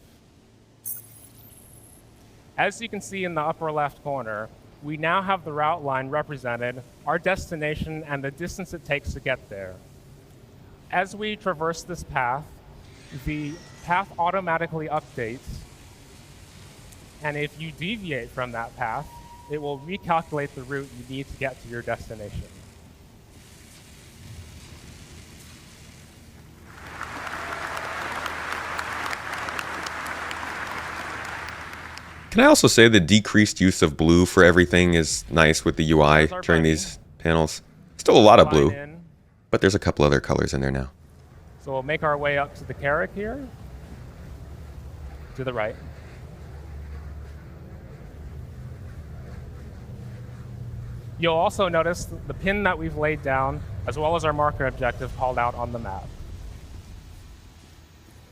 As you can see in the upper left corner, we now have the route line represented, our destination, and the distance it takes to get there. As we traverse this path, the path automatically updates, and if you deviate from that path, it will recalculate the route you need to get to your destination. Can I also say the decreased use of blue for everything is nice with the UI during these panels? Still a lot of blue, but there's a couple other colors in there now. So we'll make our way up to the Carrack here, to the right. You'll also notice the pin that we've laid down, as well as our marker objective called out on the map.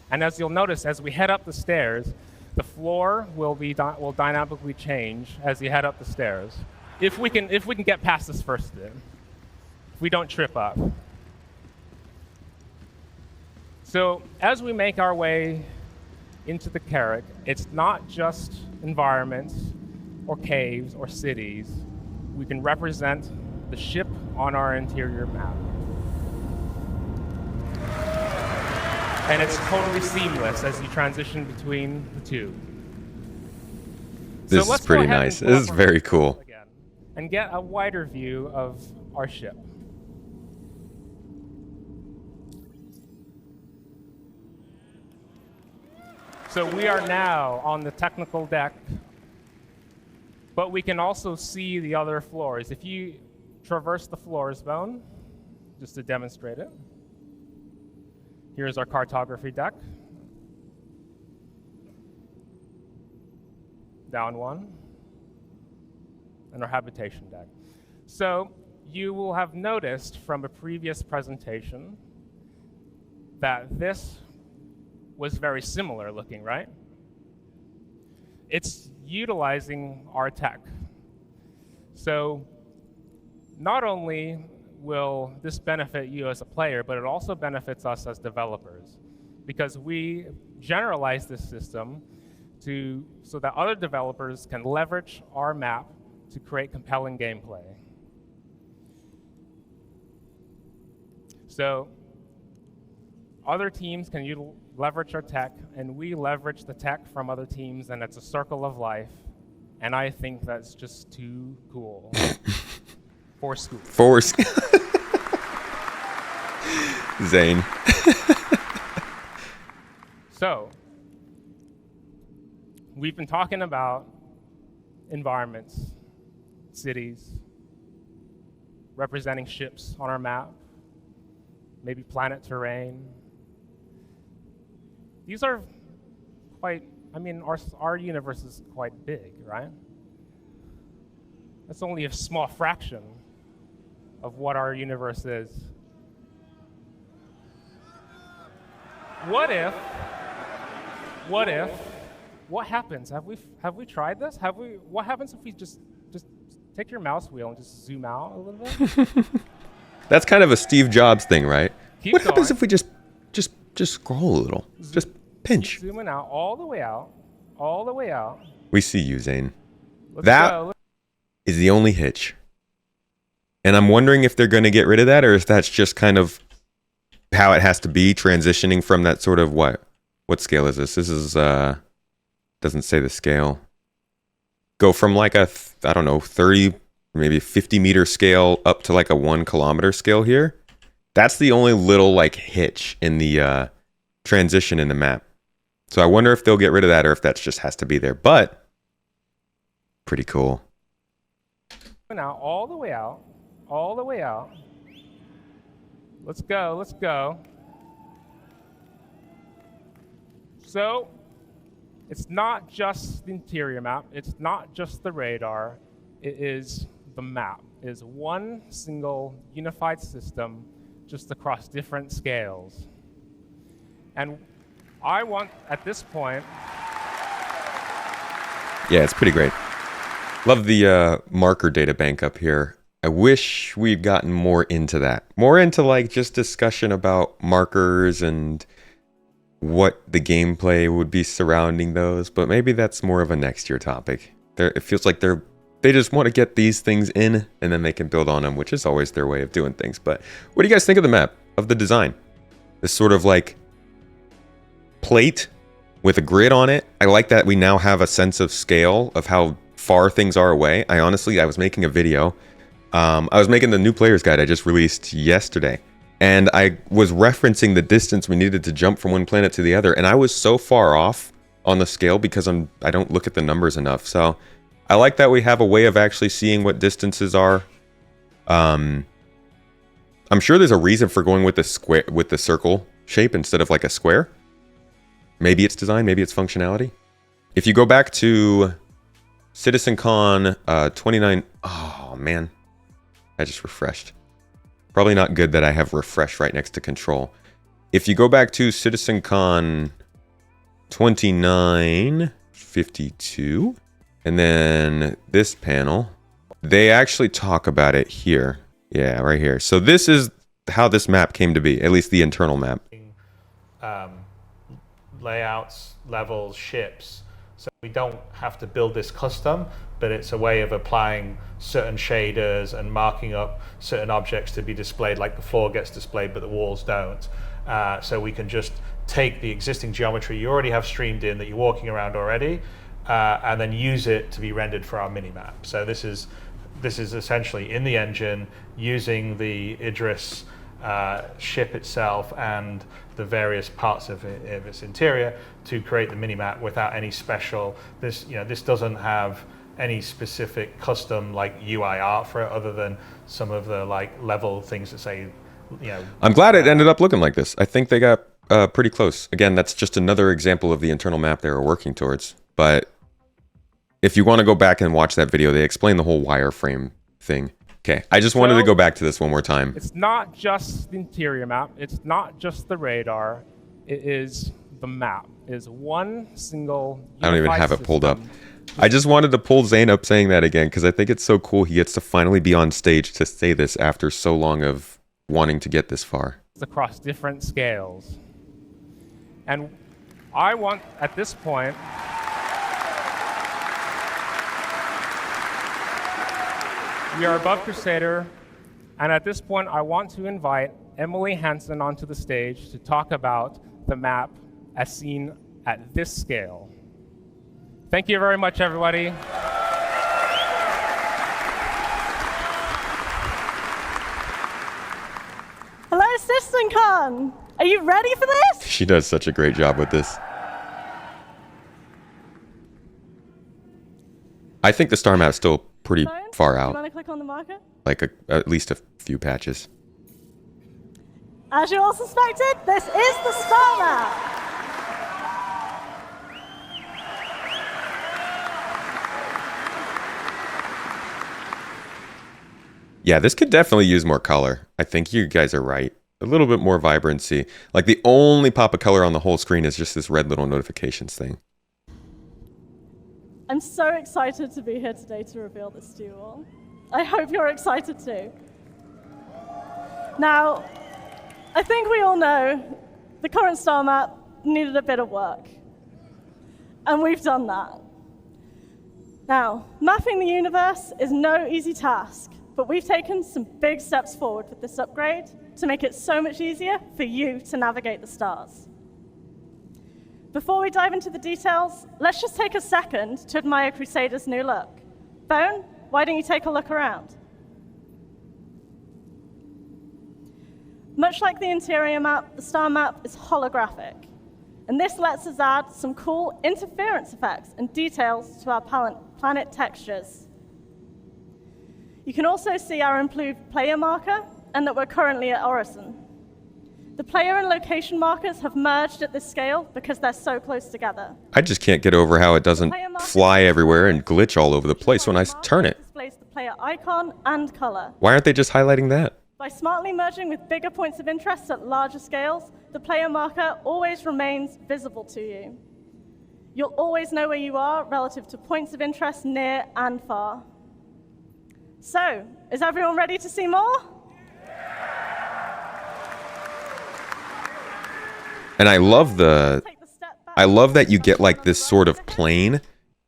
And as you'll notice, as we head up the stairs, the floor will dynamically change as you head up the stairs. If we can get past this first bit, if we don't trip up. So as we make our way into the Carrack, it's not just environments or caves or cities. We can represent the ship on our interior map. And it's totally seamless as you transition between the two. This is pretty nice. This is very cool. And get a wider view of our ship. So we are now on the technical deck, but we can also see the other floors. If you traverse the floors bone, just to demonstrate it, here's our cartography deck. Down one, and our habitation deck. So you will have noticed from a previous presentation that this was very similar looking, right? It's utilizing our tech. So not only will this benefit you as a player, but it also benefits us as developers, because we generalize this system so that other developers can leverage our map to create compelling gameplay. So other teams can leverage our tech, and we leverage the tech from other teams, and it's a circle of life. And I think that's just too cool. For school. Zane. So, we've been talking about environments, cities, representing ships on our map, maybe planet terrain. These are quite, I mean, our universe is quite big, right? That's only a small fraction of what our universe is. What happens? Have we tried this? What happens if we just take your mouse wheel and just zoom out a little bit? That's kind of a Steve Jobs thing, right? Keep happens going. if we just scroll a little? Just pinch. Keep zooming out, all the way out, all the way out. We see you, Zane. Let's That go. is the only hitch. And I'm wondering if they're going to get rid of that, or if that's just kind of how it has to be, transitioning from that sort of what scale is this? This is doesn't say the scale. Go from like a 30, maybe 50 meter scale up to like a 1 kilometer scale here. That's the only little like hitch in the transition in the map. So I wonder if they'll get rid of that, or if that just has to be there. But pretty cool. Now, all the way out, all the way out. Let's go, let's go. So, it's not just the interior map, it's not just the radar, it is the map. It is one single unified system just across different scales. And I want, at this point... Yeah, it's pretty great. Love the marker data bank up here. I wish we'd gotten more into that. More into like just discussion about markers and what the gameplay would be surrounding those, but maybe that's more of a next year topic. It feels like they just want to get these things in and then they can build on them, which is always their way of doing things. But what do you guys think of the map, of the design? This sort of like plate with a grid on it. I like that we now have a sense of scale of how far things are away. I was making a video. I was making the new player's guide I just released yesterday, and I was referencing the distance we needed to jump from one planet to the other, and I was so far off on the scale because I don't look at the numbers enough. So I like that we have a way of actually seeing what distances are. I'm sure there's a reason for going with the circle shape instead of like a square. Maybe it's design, maybe it's functionality. If you go back to CitizenCon 29, oh man, I just refreshed. Probably not good that I have refresh right next to control. If you go back to CitizenCon 2952, and then this panel, they actually talk about it here. Yeah, right here. So this is how this map came to be, at least the internal map. Layouts, levels, ships. So we don't have to build this custom, but it's a way of applying certain shaders and marking up certain objects to be displayed, like the floor gets displayed, but the walls don't. So we can just take the existing geometry you already have streamed in that you're walking around already, and then use it to be rendered for our minimap. So this is essentially in the engine using the Idris ship itself and the various parts of its interior to create the minimap without any special. This doesn't have any specific custom like UI art for it, other than some of the like level things that say, I'm glad it ended up looking like this. I think they got pretty close. Again, that's just another example of the internal map they were working towards. But if you want to go back and watch that video, they explain the whole wireframe thing. Okay, I just wanted to go back to this one more time. It's not just the interior map. It's not just the radar. It is the map. It is one single I don't even have it pulled up. system. I just wanted to pull Zane up saying that again because I think it's so cool he gets to finally be on stage to say this after so long of wanting to get this far. Across different scales. And I want, at this point, we are above Crusader, and at this point I want to invite Emily Hansen onto the stage to talk about the map as seen at this scale. Thank you very much, everybody. Hello, CitizenCon! Are you ready for this? She does such a great job with this. I think the star map's still pretty far You out. want to click on the marker? Like at least a few patches. As you all suspected, this is the star map. Yeah, this could definitely use more color. I think you guys are right. A little bit more vibrancy. Like the only pop of color on the whole screen is just this red little notifications thing. I'm so excited to be here today to reveal this to you all. I hope you're excited too. Now, I think we all know the current star map needed a bit of work. And we've done that. Now, mapping the universe is no easy task, but we've taken some big steps forward with this upgrade to make it so much easier for you to navigate the stars. Before we dive into the details, let's just take a second to admire Crusader's new look. Bone, why don't you take a look around? Much like the interior map, the star map is holographic. And this lets us add some cool interference effects and details to our planet textures. You can also see our improved player marker and that we're currently at Orison. The player and location markers have merged at this scale because they're so close together. I just can't get over how it doesn't fly everywhere and glitch all over the place when I turn it. Displays the player icon and color. Why aren't they just highlighting that? By smartly merging with bigger points of interest at larger scales, the player marker always remains visible to you. You'll always know where you are relative to points of interest near and far. So, is everyone ready to see more? And I love that you get like this sort of plane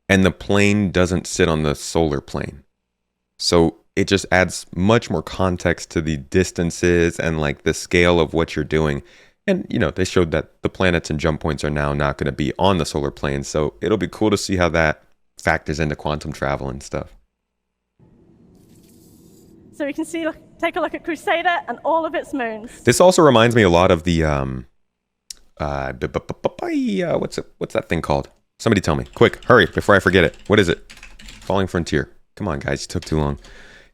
and the plane doesn't sit on the solar plane. So it just adds much more context to the distances and like the scale of what you're doing. And, you know, they showed that the planets and jump points are now not going to be on the solar plane. So it'll be cool to see how that factors into quantum travel and stuff. So we can see, take a look at Crusader and all of its moons. This also reminds me a lot of the, what's that thing called? Somebody tell me. Quick, hurry, before I forget it. What is it? Falling Frontier. Come on, guys, it took too long.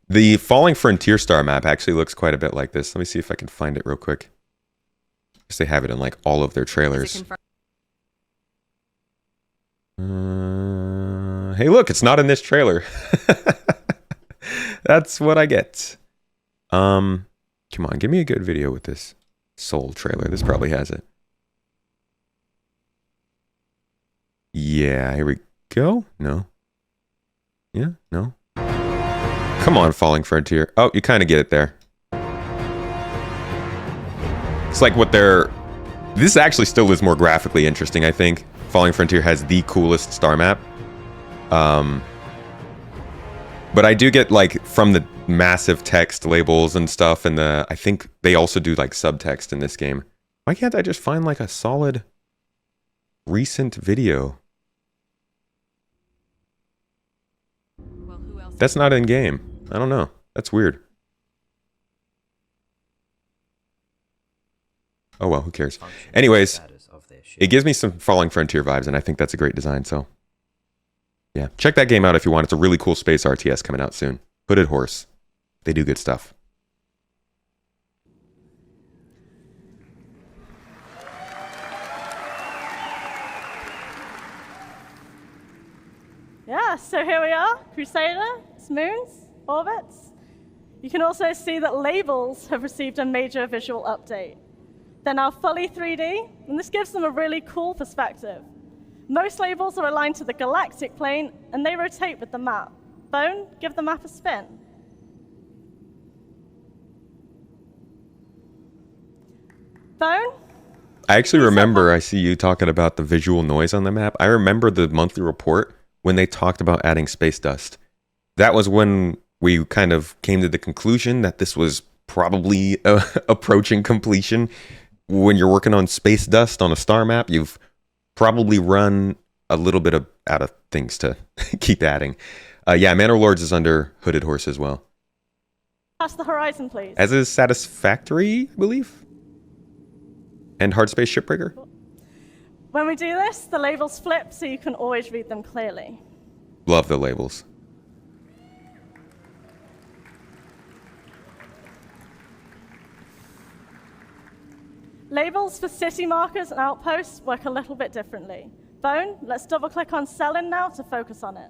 The Falling Frontier star map actually looks quite a bit like this. Let me see if I can find it real quick. Because they have it in like all of their trailers. Hey, look, it's not in this trailer. That's what I get. Come on, give me a good video with this Soul trailer. This probably has it. Yeah, here we go. No. Yeah, no. Come on, Falling Frontier. Oh, you kind of get it there. It's like what they're... This actually still is more graphically interesting, I think. Falling Frontier has the coolest star map. But I do get, like, from the massive text labels and stuff, and I think they also do, like, subtext in this game. Why can't I just find, like, a solid recent video? Well, who else? That's not in game. I don't know. That's weird. Oh well, who cares? Anyways, it gives me some Falling Frontier vibes, and I think that's a great design. So yeah, check that game out if you want. It's a really cool space RTS coming out soon. Hooded Horse. They do good stuff. Yeah, so here we are, Crusader, it's moons, orbits. You can also see that labels have received a major visual update. They're now fully 3D, and this gives them a really cool perspective. Most labels are aligned to the galactic plane, and they rotate with the map. Bone, give the map a spin. Bone? I actually remember, I see you talking about the visual noise on the map. I remember the monthly report when they talked about adding space dust. That was when we kind of came to the conclusion that this was probably approaching completion. When you're working on space dust on a star map, you've probably run a little bit out of things to keep adding. Yeah, Manor Lords is under Hooded Horse as well. Pass the horizon, please. As is Satisfactory, I believe. And Hard Space Shipbreaker. When we do this, the labels flip so you can always read them clearly. Love the labels. Labels for city markers and outposts work a little bit differently. Bone, let's double click on Selin now to focus on it.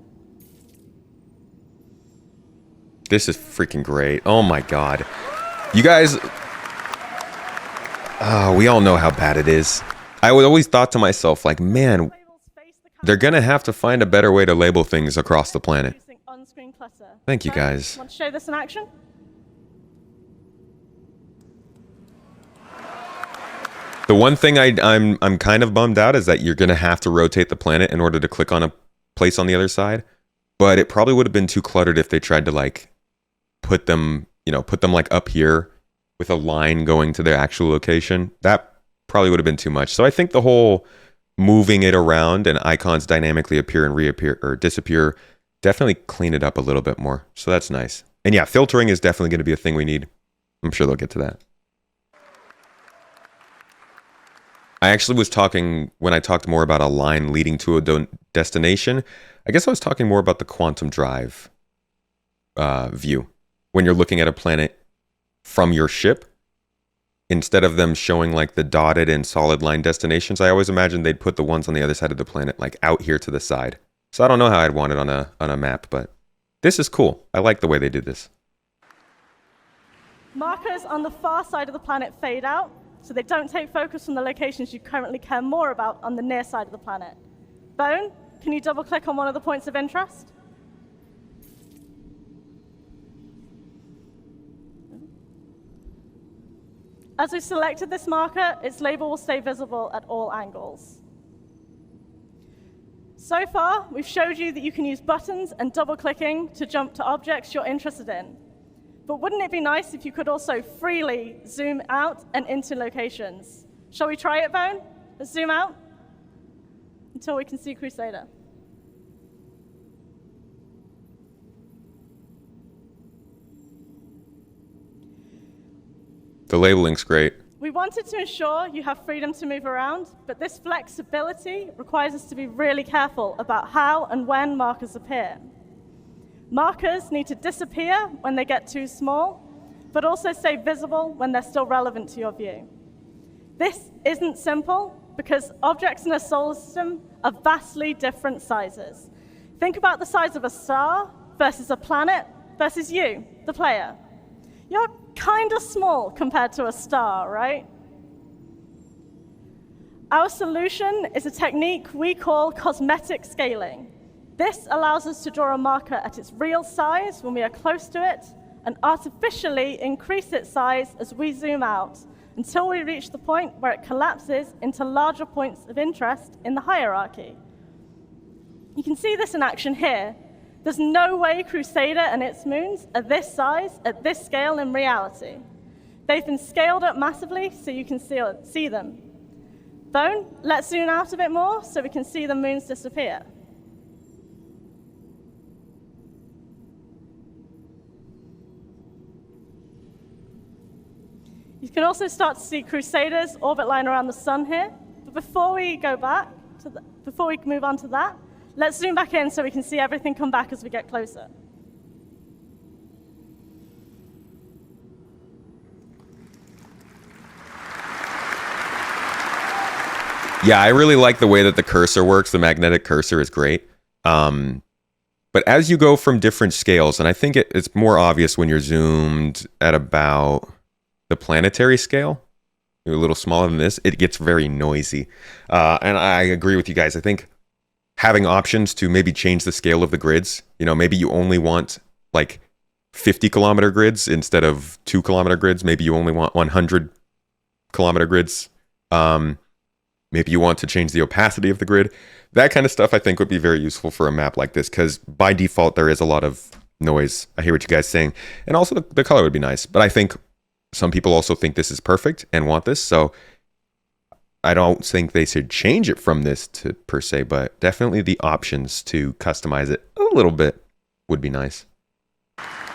This is freaking great. Oh my god. You guys... we all know how bad it is. I would always thought to myself, like, man, they're gonna have to find a better way to label things across the planet. Thank you, guys. Want to show this in action? The one thing I'm kind of bummed out is that you're gonna have to rotate the planet in order to click on a place on the other side. But it probably would have been too cluttered if they tried to like put them like up here with a line going to their actual location. That probably would have been too much. So I think the whole moving it around and icons dynamically appear and reappear or disappear definitely clean it up a little bit more. So that's nice. And yeah, filtering is definitely going to be a thing we need. I'm sure they'll get to that. I actually was talking, when I talked more about a line leading to a destination, I guess I was talking more about the quantum drive view. When you're looking at a planet from your ship, instead of them showing like the dotted and solid line destinations, I always imagined they'd put the ones on the other side of the planet like out here to the side. So I don't know how I'd want it on a map, but this is cool. I like the way they did this. Markers on the far side of the planet fade out, so they don't take focus from the locations you currently care more about on the near side of the planet. Bone, can you double click on one of the points of interest? As we selected this marker, its label will stay visible at all angles. So far, we've showed you that you can use buttons and double-clicking to jump to objects you're interested in. But wouldn't it be nice if you could also freely zoom out and into locations? Shall we try it, Bone? Let's zoom out until we can see Crusader. The labeling's great. We wanted to ensure you have freedom to move around, but this flexibility requires us to be really careful about how and when markers appear. Markers need to disappear when they get too small, but also stay visible when they're still relevant to your view. This isn't simple because objects in a solar system are vastly different sizes. Think about the size of a star versus a planet versus you, the player. You're kind of small compared to a star, right? Our solution is a technique we call cosmetic scaling. This allows us to draw a marker at its real size when we are close to it and artificially increase its size as we zoom out until we reach the point where it collapses into larger points of interest in the hierarchy. You can see this in action here. There's no way Crusader and its moons are this size at this scale in reality. They've been scaled up massively so you can see them. Bone, let's zoom out a bit more so we can see the moons disappear. You can also start to see Crusaders orbit line around the sun here. But before we go back to before we move on to that, let's zoom back in so we can see everything come back as we get closer. Yeah, I really like the way that the cursor works. The magnetic cursor is great. But as you go from different scales, and I think it's more obvious when you're zoomed at about the planetary scale, you're a little smaller than this, it gets very noisy. And I agree with you guys. I think having options to maybe change the scale of the grids, maybe you only want like 50-kilometer grids instead of 2-kilometer grids. Maybe you only want 100-kilometer grids. Maybe you want to change the opacity of the grid. That kind of stuff I think would be very useful for a map like this, because by default there is a lot of noise. I hear what you guys are saying. And also the color would be nice. But I think some people also think this is perfect and want this. So I don't think they should change it from this to per se, but definitely the options to customize it a little bit would be nice.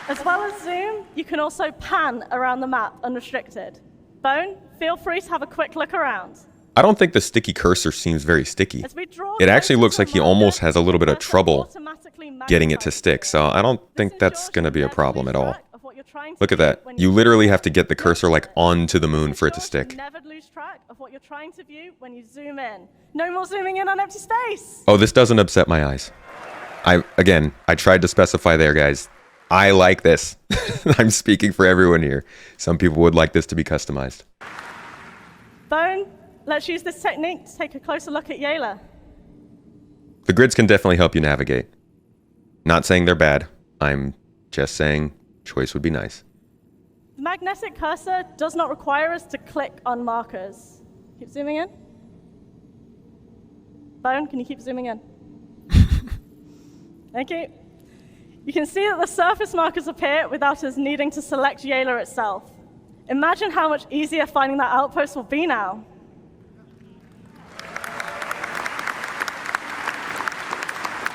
As well as zoom, you can also pan around the map unrestricted. Bone, feel free to have a quick look around. I don't think the sticky cursor seems very sticky. It actually looks like he almost has a little bit of trouble getting it to stick, so I don't think that's going to be a problem at all. Look at that. You literally have to get the cursor like onto the moon for it to stick. Never lose track of what you're trying to view when you zoom in. No more zooming in on empty space. Oh, this doesn't upset my eyes. I tried to specify there, guys. I like this. I'm speaking for everyone here. Some people would like this to be customized. Bone, let's use this technique to take a closer look at Yayla. The grids can definitely help you navigate. Not saying they're bad. I'm just saying choice would be nice. The magnetic cursor does not require us to click on markers. Keep zooming in. Bone, can you keep zooming in? Thank you. You can see that the surface markers appear without us needing to select Yayla itself. Imagine how much easier finding that outpost will be now.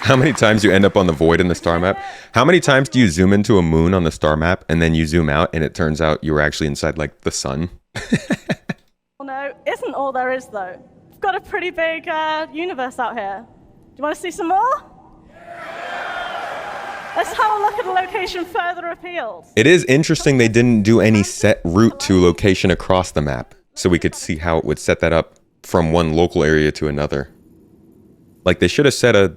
How many times you end up on the void in the star map? How many times do you zoom into a moon on the star map and then you zoom out and it turns out you were actually inside like the sun? Well, no, isn't all there is though. We've got a pretty big universe out here. Do you want to see some more? Let's have a look at a location further afield. It is interesting they didn't do any set route to location across the map, so we could see how it would set that up from one local area to another. Like they should have set a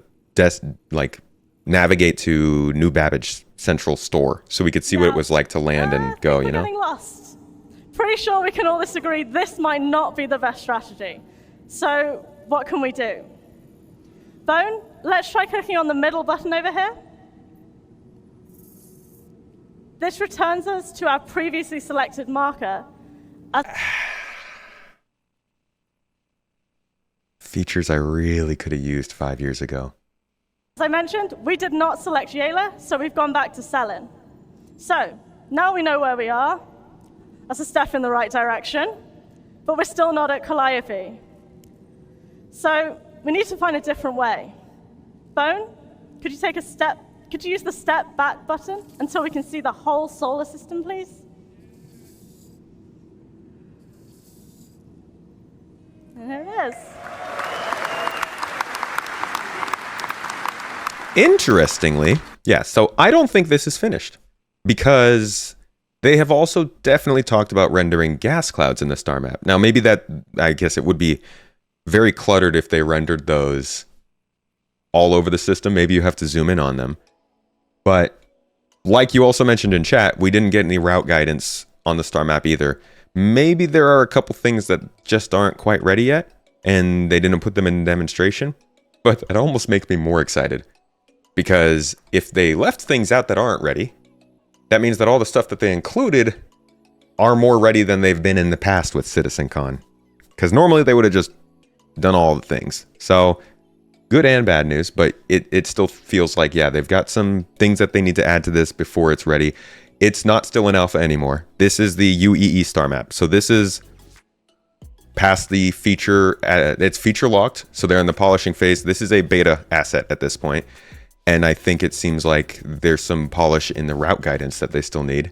navigate to New Babbage Central Store so we could see what it was like to land and go, We're getting lost. Pretty sure we can all disagree this might not be the best strategy. So what can we do? Bone, let's try clicking on the middle button over here. This returns us to our previously selected marker. Features I really could have used 5 years ago. As I mentioned, we did not select Yayla, so we've gone back to Selin. So now we know where we are. That's a step in the right direction, but we're still not at Calliope. So we need to find a different way. Bone, could you use the step back button until we can see the whole solar system, please? And there it is. Interestingly, yeah, so I don't think this is finished because they have also definitely talked about rendering gas clouds in the star map. Now, maybe I guess it would be very cluttered if they rendered those all over the system. Maybe you have to zoom in on them. But like you also mentioned in chat, we didn't get any route guidance on the star map either. Maybe there are a couple things that just aren't quite ready yet, and they didn't put them in demonstration. But it almost makes me more excited. Because if they left things out that aren't ready, that means that all the stuff that they included are more ready than they've been in the past with CitizenCon. Because normally they would have just done all the things. So, good and bad news, but it still feels like, yeah, they've got some things that they need to add to this before it's ready. It's not still in alpha anymore. This is the UEE star map. So this is past the feature, it's feature locked. So they're in the polishing phase. This is a beta asset at this point. And I think it seems like there's some polish in the route guidance that they still need.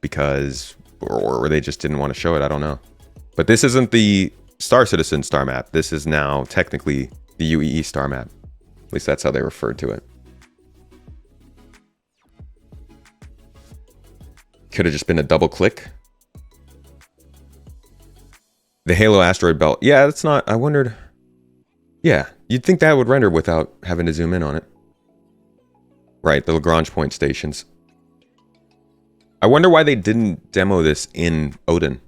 Because or they just didn't want to show it. I don't know. But this isn't the Star Citizen star map. This is now technically the UEE star map. At least that's how they referred to it. Could have just been a double click. The Halo asteroid belt. Yeah, that's not... I wondered... Yeah, you'd think that would render without having to zoom in on it. Right, the Lagrange point stations. I wonder why they didn't demo this in Odin.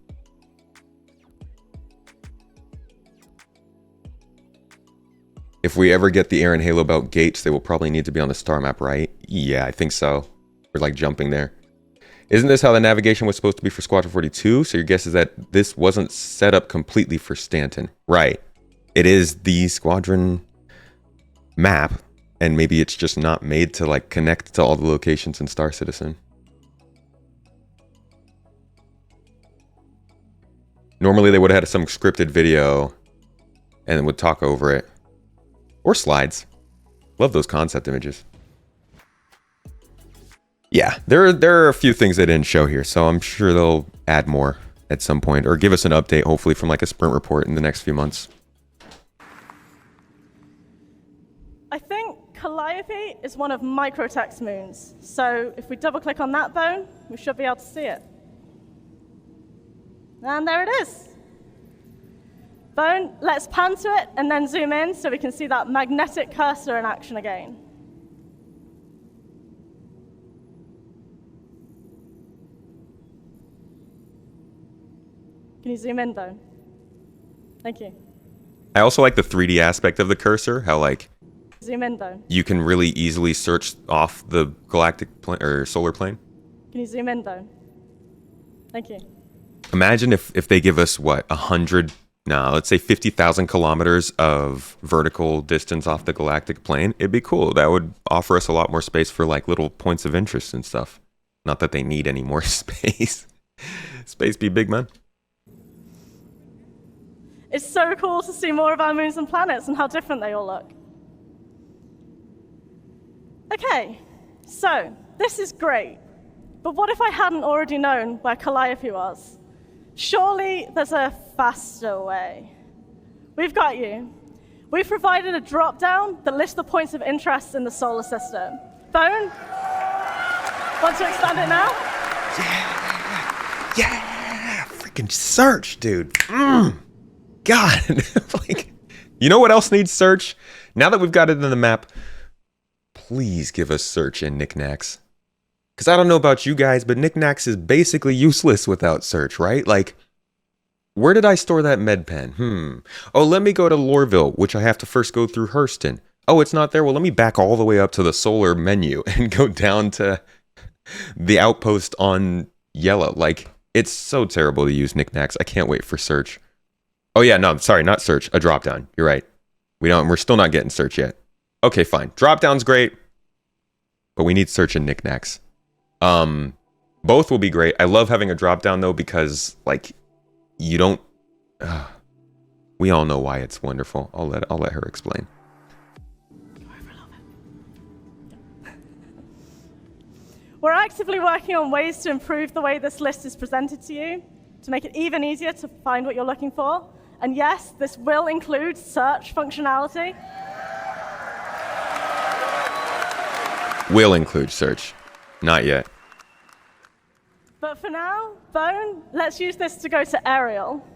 If we ever get the Air and Halo belt gates, they will probably need to be on the star map, right? Yeah, I think so. We're like jumping there. Isn't this how the navigation was supposed to be for Squadron 42? So your guess is that this wasn't set up completely for Stanton. Right. It is the Squadron map, and maybe it's just not made to like connect to all the locations in Star Citizen. Normally they would have had some scripted video and would talk over it. Or slides. Love those concept images. Yeah, there are a few things they didn't show here, so I'm sure they'll add more at some point, or give us an update, hopefully from like a sprint report in the next few months. I think Calliope is one of Microtech's moons. So if we double click on that bone, we should be able to see it. And there it is. Bone, let's pan to it and then zoom in so we can see that magnetic cursor in action again. Can you zoom in, Bone? Thank you. I also like the 3D aspect of the cursor, how like Zoom in, Bone. you can really easily search off the galactic plane or solar plane. Can you zoom in, Bone? Thank you. Imagine if they give us what, 100, no, let's say 50,000 kilometers of vertical distance off the galactic plane. It'd be cool. That would offer us a lot more space for like little points of interest and stuff. Not that they need any more space. Space be big, man. It's so cool to see more of our moons and planets and how different they all look. Okay, so this is great. But what if I hadn't already known where Calliope was? Surely there's a faster way. We've got you. We've provided a drop-down that lists the points of interest in the solar system. Bone? Want to expand it now? Yeah! Freaking search, dude. God. Like, you know what else needs search? Now that we've got it in the map, please give us search and knickknacks. Because I don't know about you guys, but knickknacks is basically useless without search, right? Like, where did I store that med pen? Oh, let me go to Lorville, which I have to first go through Hurston. Oh, it's not there? Well, let me back all the way up to the solar menu and go down to the outpost on Yellow. Like, it's so terrible to use knickknacks. I can't wait for search. Oh yeah, no, sorry, not search, a drop-down. You're right. We're still not getting search yet. Okay, fine. Drop-down's great, but we need search and knickknacks. Both will be great. I love having a drop-down though, because like, you don't, we all know why it's wonderful. I'll let her explain. We're actively working on ways to improve the way this list is presented to you, to make it even easier to find what you're looking for. And yes, this will include search functionality. Will include search. Not yet. But for now, Bone, let's use this to go to Ariel.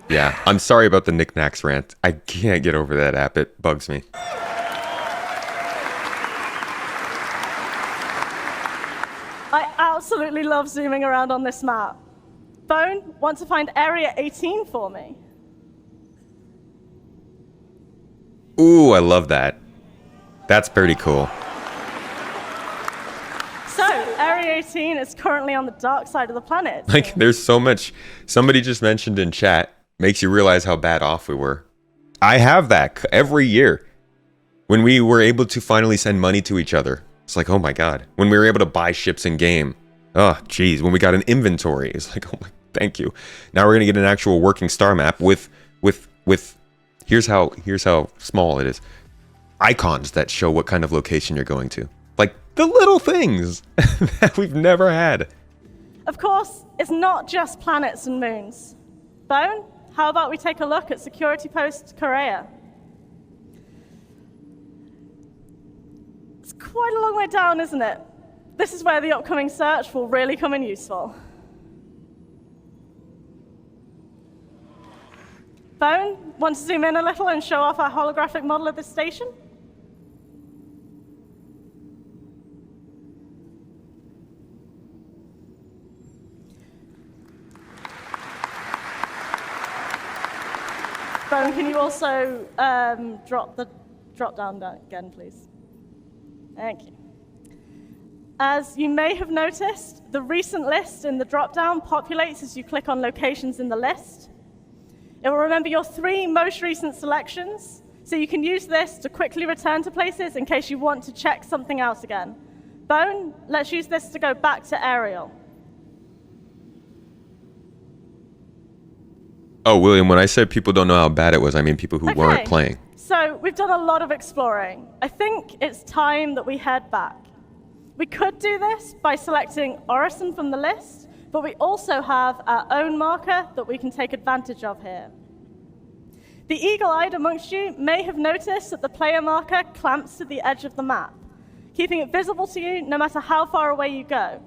Yeah, I'm sorry about the knickknacks rant. I can't get over that app. It bugs me. I absolutely love zooming around on this map. Bone, want to find Area 18 for me? Ooh, I love that. That's pretty cool. So, Area 18 is currently on the dark side of the planet. Like, there's so much. Somebody just mentioned in chat, makes you realize how bad off we were. I have that every year. When we were able to finally send money to each other. It's like, oh my God. When we were able to buy ships in game. Oh, geez. When we got an inventory. It's like, oh my, thank you. Now we're going to get an actual working star map with, here's how small it is. Icons that show what kind of location you're going to. Like, The little things that we've never had. Of course, it's not just planets and moons. Bone, how about we take a look at Security Post Korea? It's quite a long way down, isn't it? This is where the upcoming search will really come in useful. Bone, want to zoom in a little and show off our holographic model of this station? Bone, can you also drop down again, please? Thank you. As you may have noticed, the recent list in the drop-down populates as you click on locations in the list. It will remember your 3 most recent selections, so you can use this to quickly return to places in case you want to check something else again. Bone, let's use this to go back to aerial. Oh, William, when I said people don't know how bad it was, I mean people who weren't playing. So we've done a lot of exploring. I think it's time that we head back. We could do this by selecting Orison from the list, but we also have our own marker that we can take advantage of here. The eagle-eyed amongst you may have noticed that the player marker clamps to the edge of the map, keeping it visible to you no matter how far away you go.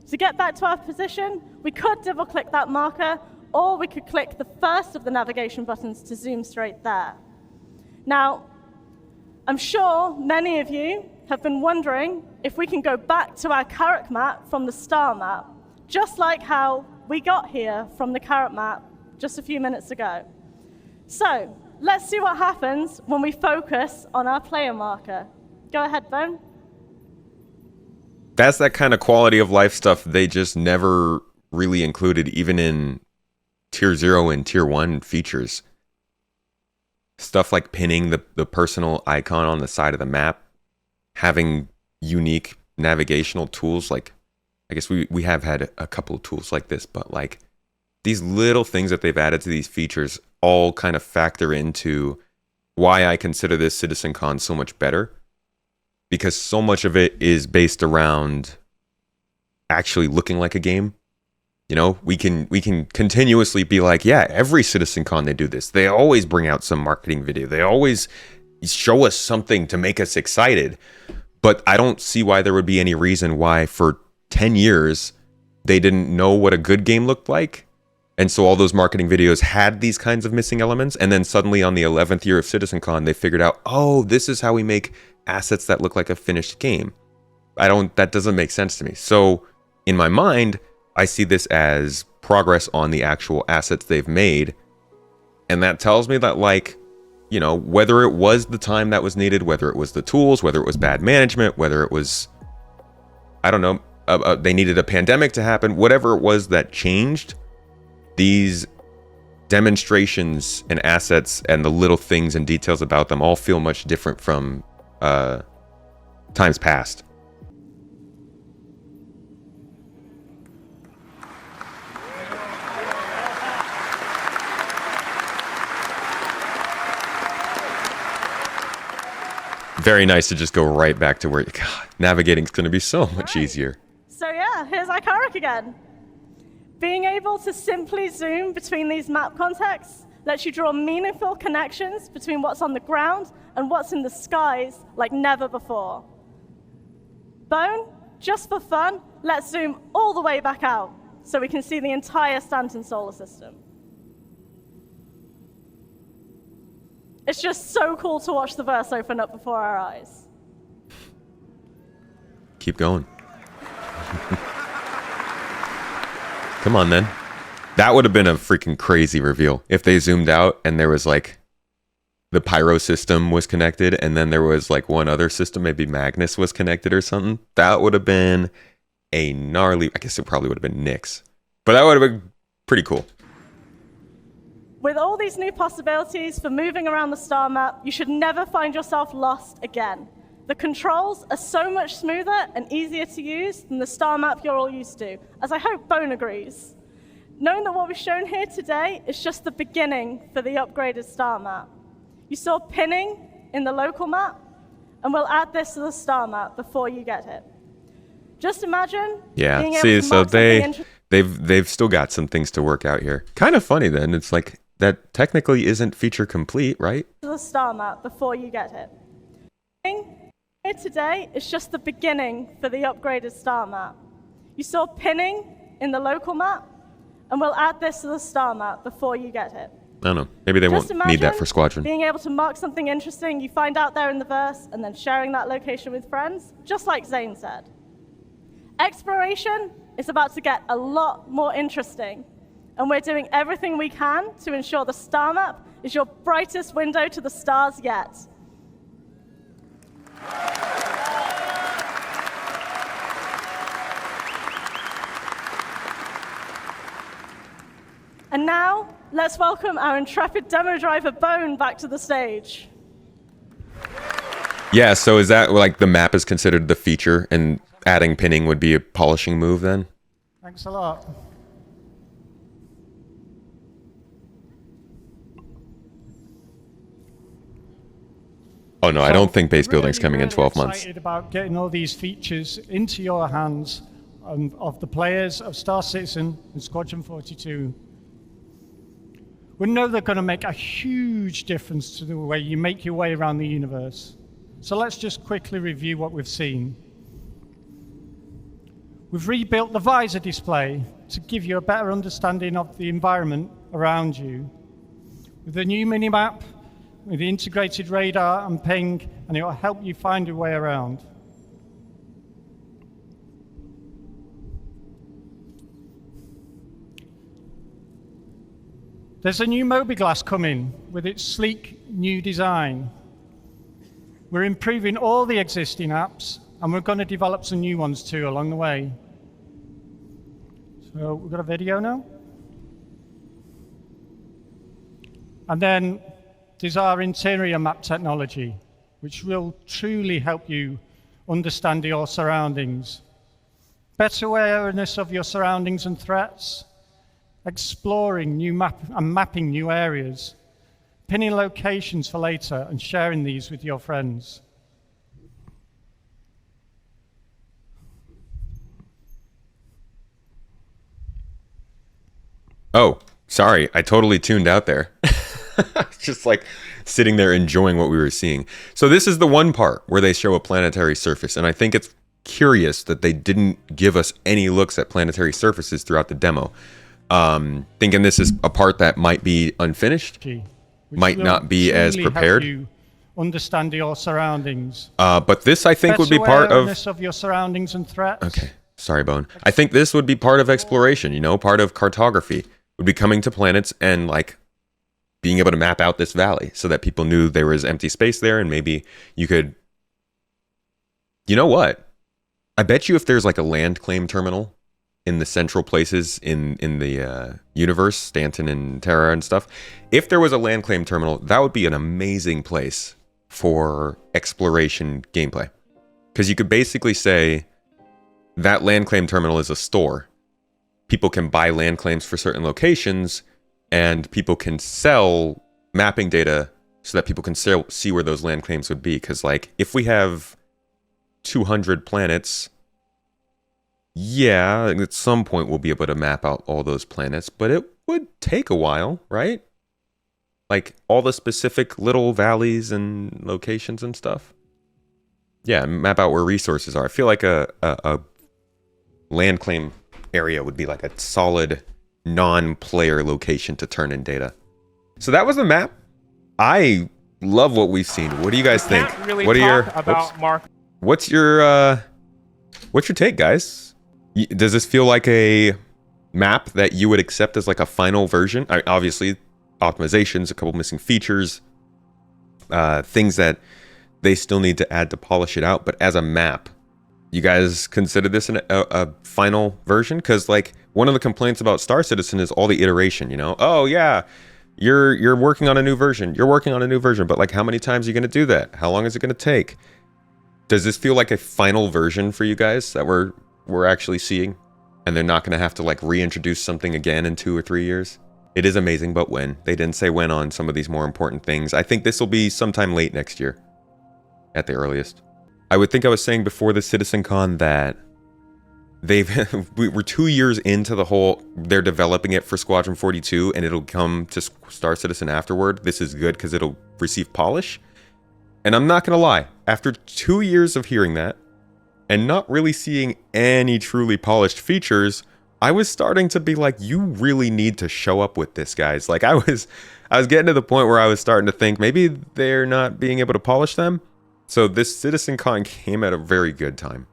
To get back to our position, we could double-click that marker, or we could click the first of the navigation buttons to zoom straight there. Now, I'm sure many of you have been wondering if we can go back to our carrot map from the star map, just like how we got here from the carrot map just a few minutes ago. So let's see what happens when we focus on our player marker. Go ahead, Bone. That's that kind of quality of life stuff they just never really included, even in Tier 0 and Tier 1 features. Stuff like pinning the personal icon on the side of the map, having unique navigational tools. Like, I guess we have had a couple of tools like this, but like these little things that they've added to these features all kind of factor into why I consider this CitizenCon so much better, because so much of it is based around actually looking like a game. You know, we can continuously be like, yeah, every CitizenCon they do this. They always bring out some marketing video. They always show us something to make us excited. But I don't see why there would be any reason why for 10 years they didn't know what a good game looked like. And so all those marketing videos had these kinds of missing elements. And then suddenly on the 11th year of CitizenCon, they figured out, oh, this is how we make assets that look like a finished game. That doesn't make sense to me. So in my mind, I see this as progress on the actual assets they've made. And that tells me that, like, you know, whether it was the time that was needed, whether it was the tools, whether it was bad management, whether it was, I don't know, they needed a pandemic to happen, whatever it was that changed, these demonstrations and assets and the little things and details about them all feel much different from times past. Very nice to just go right back to where navigating's going to be so much easier. So yeah, here's our carrot again. Being able to simply zoom between these map contexts lets you draw meaningful connections between what's on the ground and what's in the skies like never before. Bone, just for fun, let's zoom all the way back out so we can see the entire Stanton solar system. It's just so cool to watch the verse open up before our eyes. Keep going. Come on, then. That would have been a freaking crazy reveal if they zoomed out and there was like the pyro system was connected and then there was like one other system, maybe Magnus was connected or something. That would have been a gnarly, I guess it probably would have been Nyx, but that would have been pretty cool. With all these new possibilities for moving around the star map, you should never find yourself lost again. The controls are so much smoother and easier to use than the star map you're all used to, as I hope Bone agrees. Knowing that what we've shown here today is just the beginning for the upgraded star map. You saw pinning in the local map, and we'll add this to the star map before you get it. Just imagine Yeah. being able See, to so mark something interesting they've still got some things to work out here. Kind of funny then. It's like that technically isn't feature complete, right? to the star map before you get it. Here today is just the beginning for the upgraded star map. You saw pinning in the local map, and we'll add this to the star map before you get it. I don't know. Maybe they Just won't need that imagine for Squadron. being able to mark something interesting you find out there in the verse, and then sharing that location with friends, just like Zane said. Exploration is about to get a lot more interesting, and we're doing everything we can to ensure the star map is your brightest window to the stars yet. And now, let's welcome our intrepid demo driver, Bone, back to the stage. Yeah, so is that like the map is considered the feature and adding pinning would be a polishing move then? Thanks a lot. Oh no, I don't think base building's Really, coming in really 12 months. Excited about getting all these features into your hands of the players of Star Citizen and Squadron 42. We know they're going to make a huge difference to the way you make your way around the universe. So let's just quickly review what we've seen. We've rebuilt the Visor display to give you a better understanding of the environment around you. With the new minimap, with the integrated radar and ping, and it will help you find your way around. There's a new MobiGlass coming with its sleek new design. We're improving all the existing apps, and we're going to develop some new ones too along the way. So we've got a video now. And then there's our interior map technology, which will truly help you understand your surroundings. Better awareness of your surroundings and threats, exploring new mapping new areas, pinning locations for later and sharing these with your friends. Oh, sorry, I totally tuned out there. Just like sitting there enjoying what we were seeing. So this is the one part where they show a planetary surface, and I think it's curious that they didn't give us any looks at planetary surfaces throughout the demo. Thinking this is a part that might be unfinished, might not be as prepared. Help you understand your surroundings. But this I think would be part of your surroundings and threats. Okay, sorry, Bone. I think this would be part of exploration. You know, part of cartography would be coming to planets and like being able to map out this valley so that people knew there was empty space there, and maybe you could. You know what? I bet you if there's like a land claim terminal in the central places in the universe, Stanton and Terra and stuff, if there was a land claim terminal, that would be an amazing place for exploration gameplay. Because you could basically say that land claim terminal is a store. People can buy land claims for certain locations, and people can sell mapping data so that people can see where those land claims would be. Because like if we have 200 planets, yeah, at some point we'll be able to map out all those planets, but it would take a while, right? Like all the specific little valleys and locations and stuff. Yeah, map out where resources are. I feel like a land claim area would be like a solid non-player location to turn in data. So that was the map. I love what we've seen. What do you guys think? Really what are your What's your take, guys? Does this feel like a map that you would accept as like a final version? Obviously, optimizations, a couple missing features, things that they still need to add to polish it out. But as a map, you guys consider this a final version? Because like one of the complaints about Star Citizen is all the iteration. You know, oh yeah, you're working on a new version. You're working on a new version, but like how many times are you going to do that? How long is it going to take? Does this feel like a final version for you guys that we're actually seeing, and they're not going to have to like reintroduce something again in 2 or 3 years? It is amazing, but when? They didn't say when on some of these more important things. I think this will be sometime late next year. at the earliest. I would think I was saying before the CitizenCon that we're 2 years into the whole, they're developing it for Squadron 42 and it'll come to Star Citizen afterward. This is good because it'll receive polish. And I'm not going to lie, after 2 years of hearing that and not really seeing any truly polished features, I was starting to be like, you really need to show up with this, guys. Like I was getting to the point where I was starting to think maybe they're not being able to polish them. So this CitizenCon came at a very good time.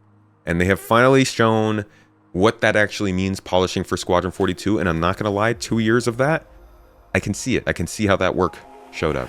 And they have finally shown what that actually means, polishing for Squadron 42. And I'm not going to lie, 2 years of that, I can see it. I can see how that work showed up.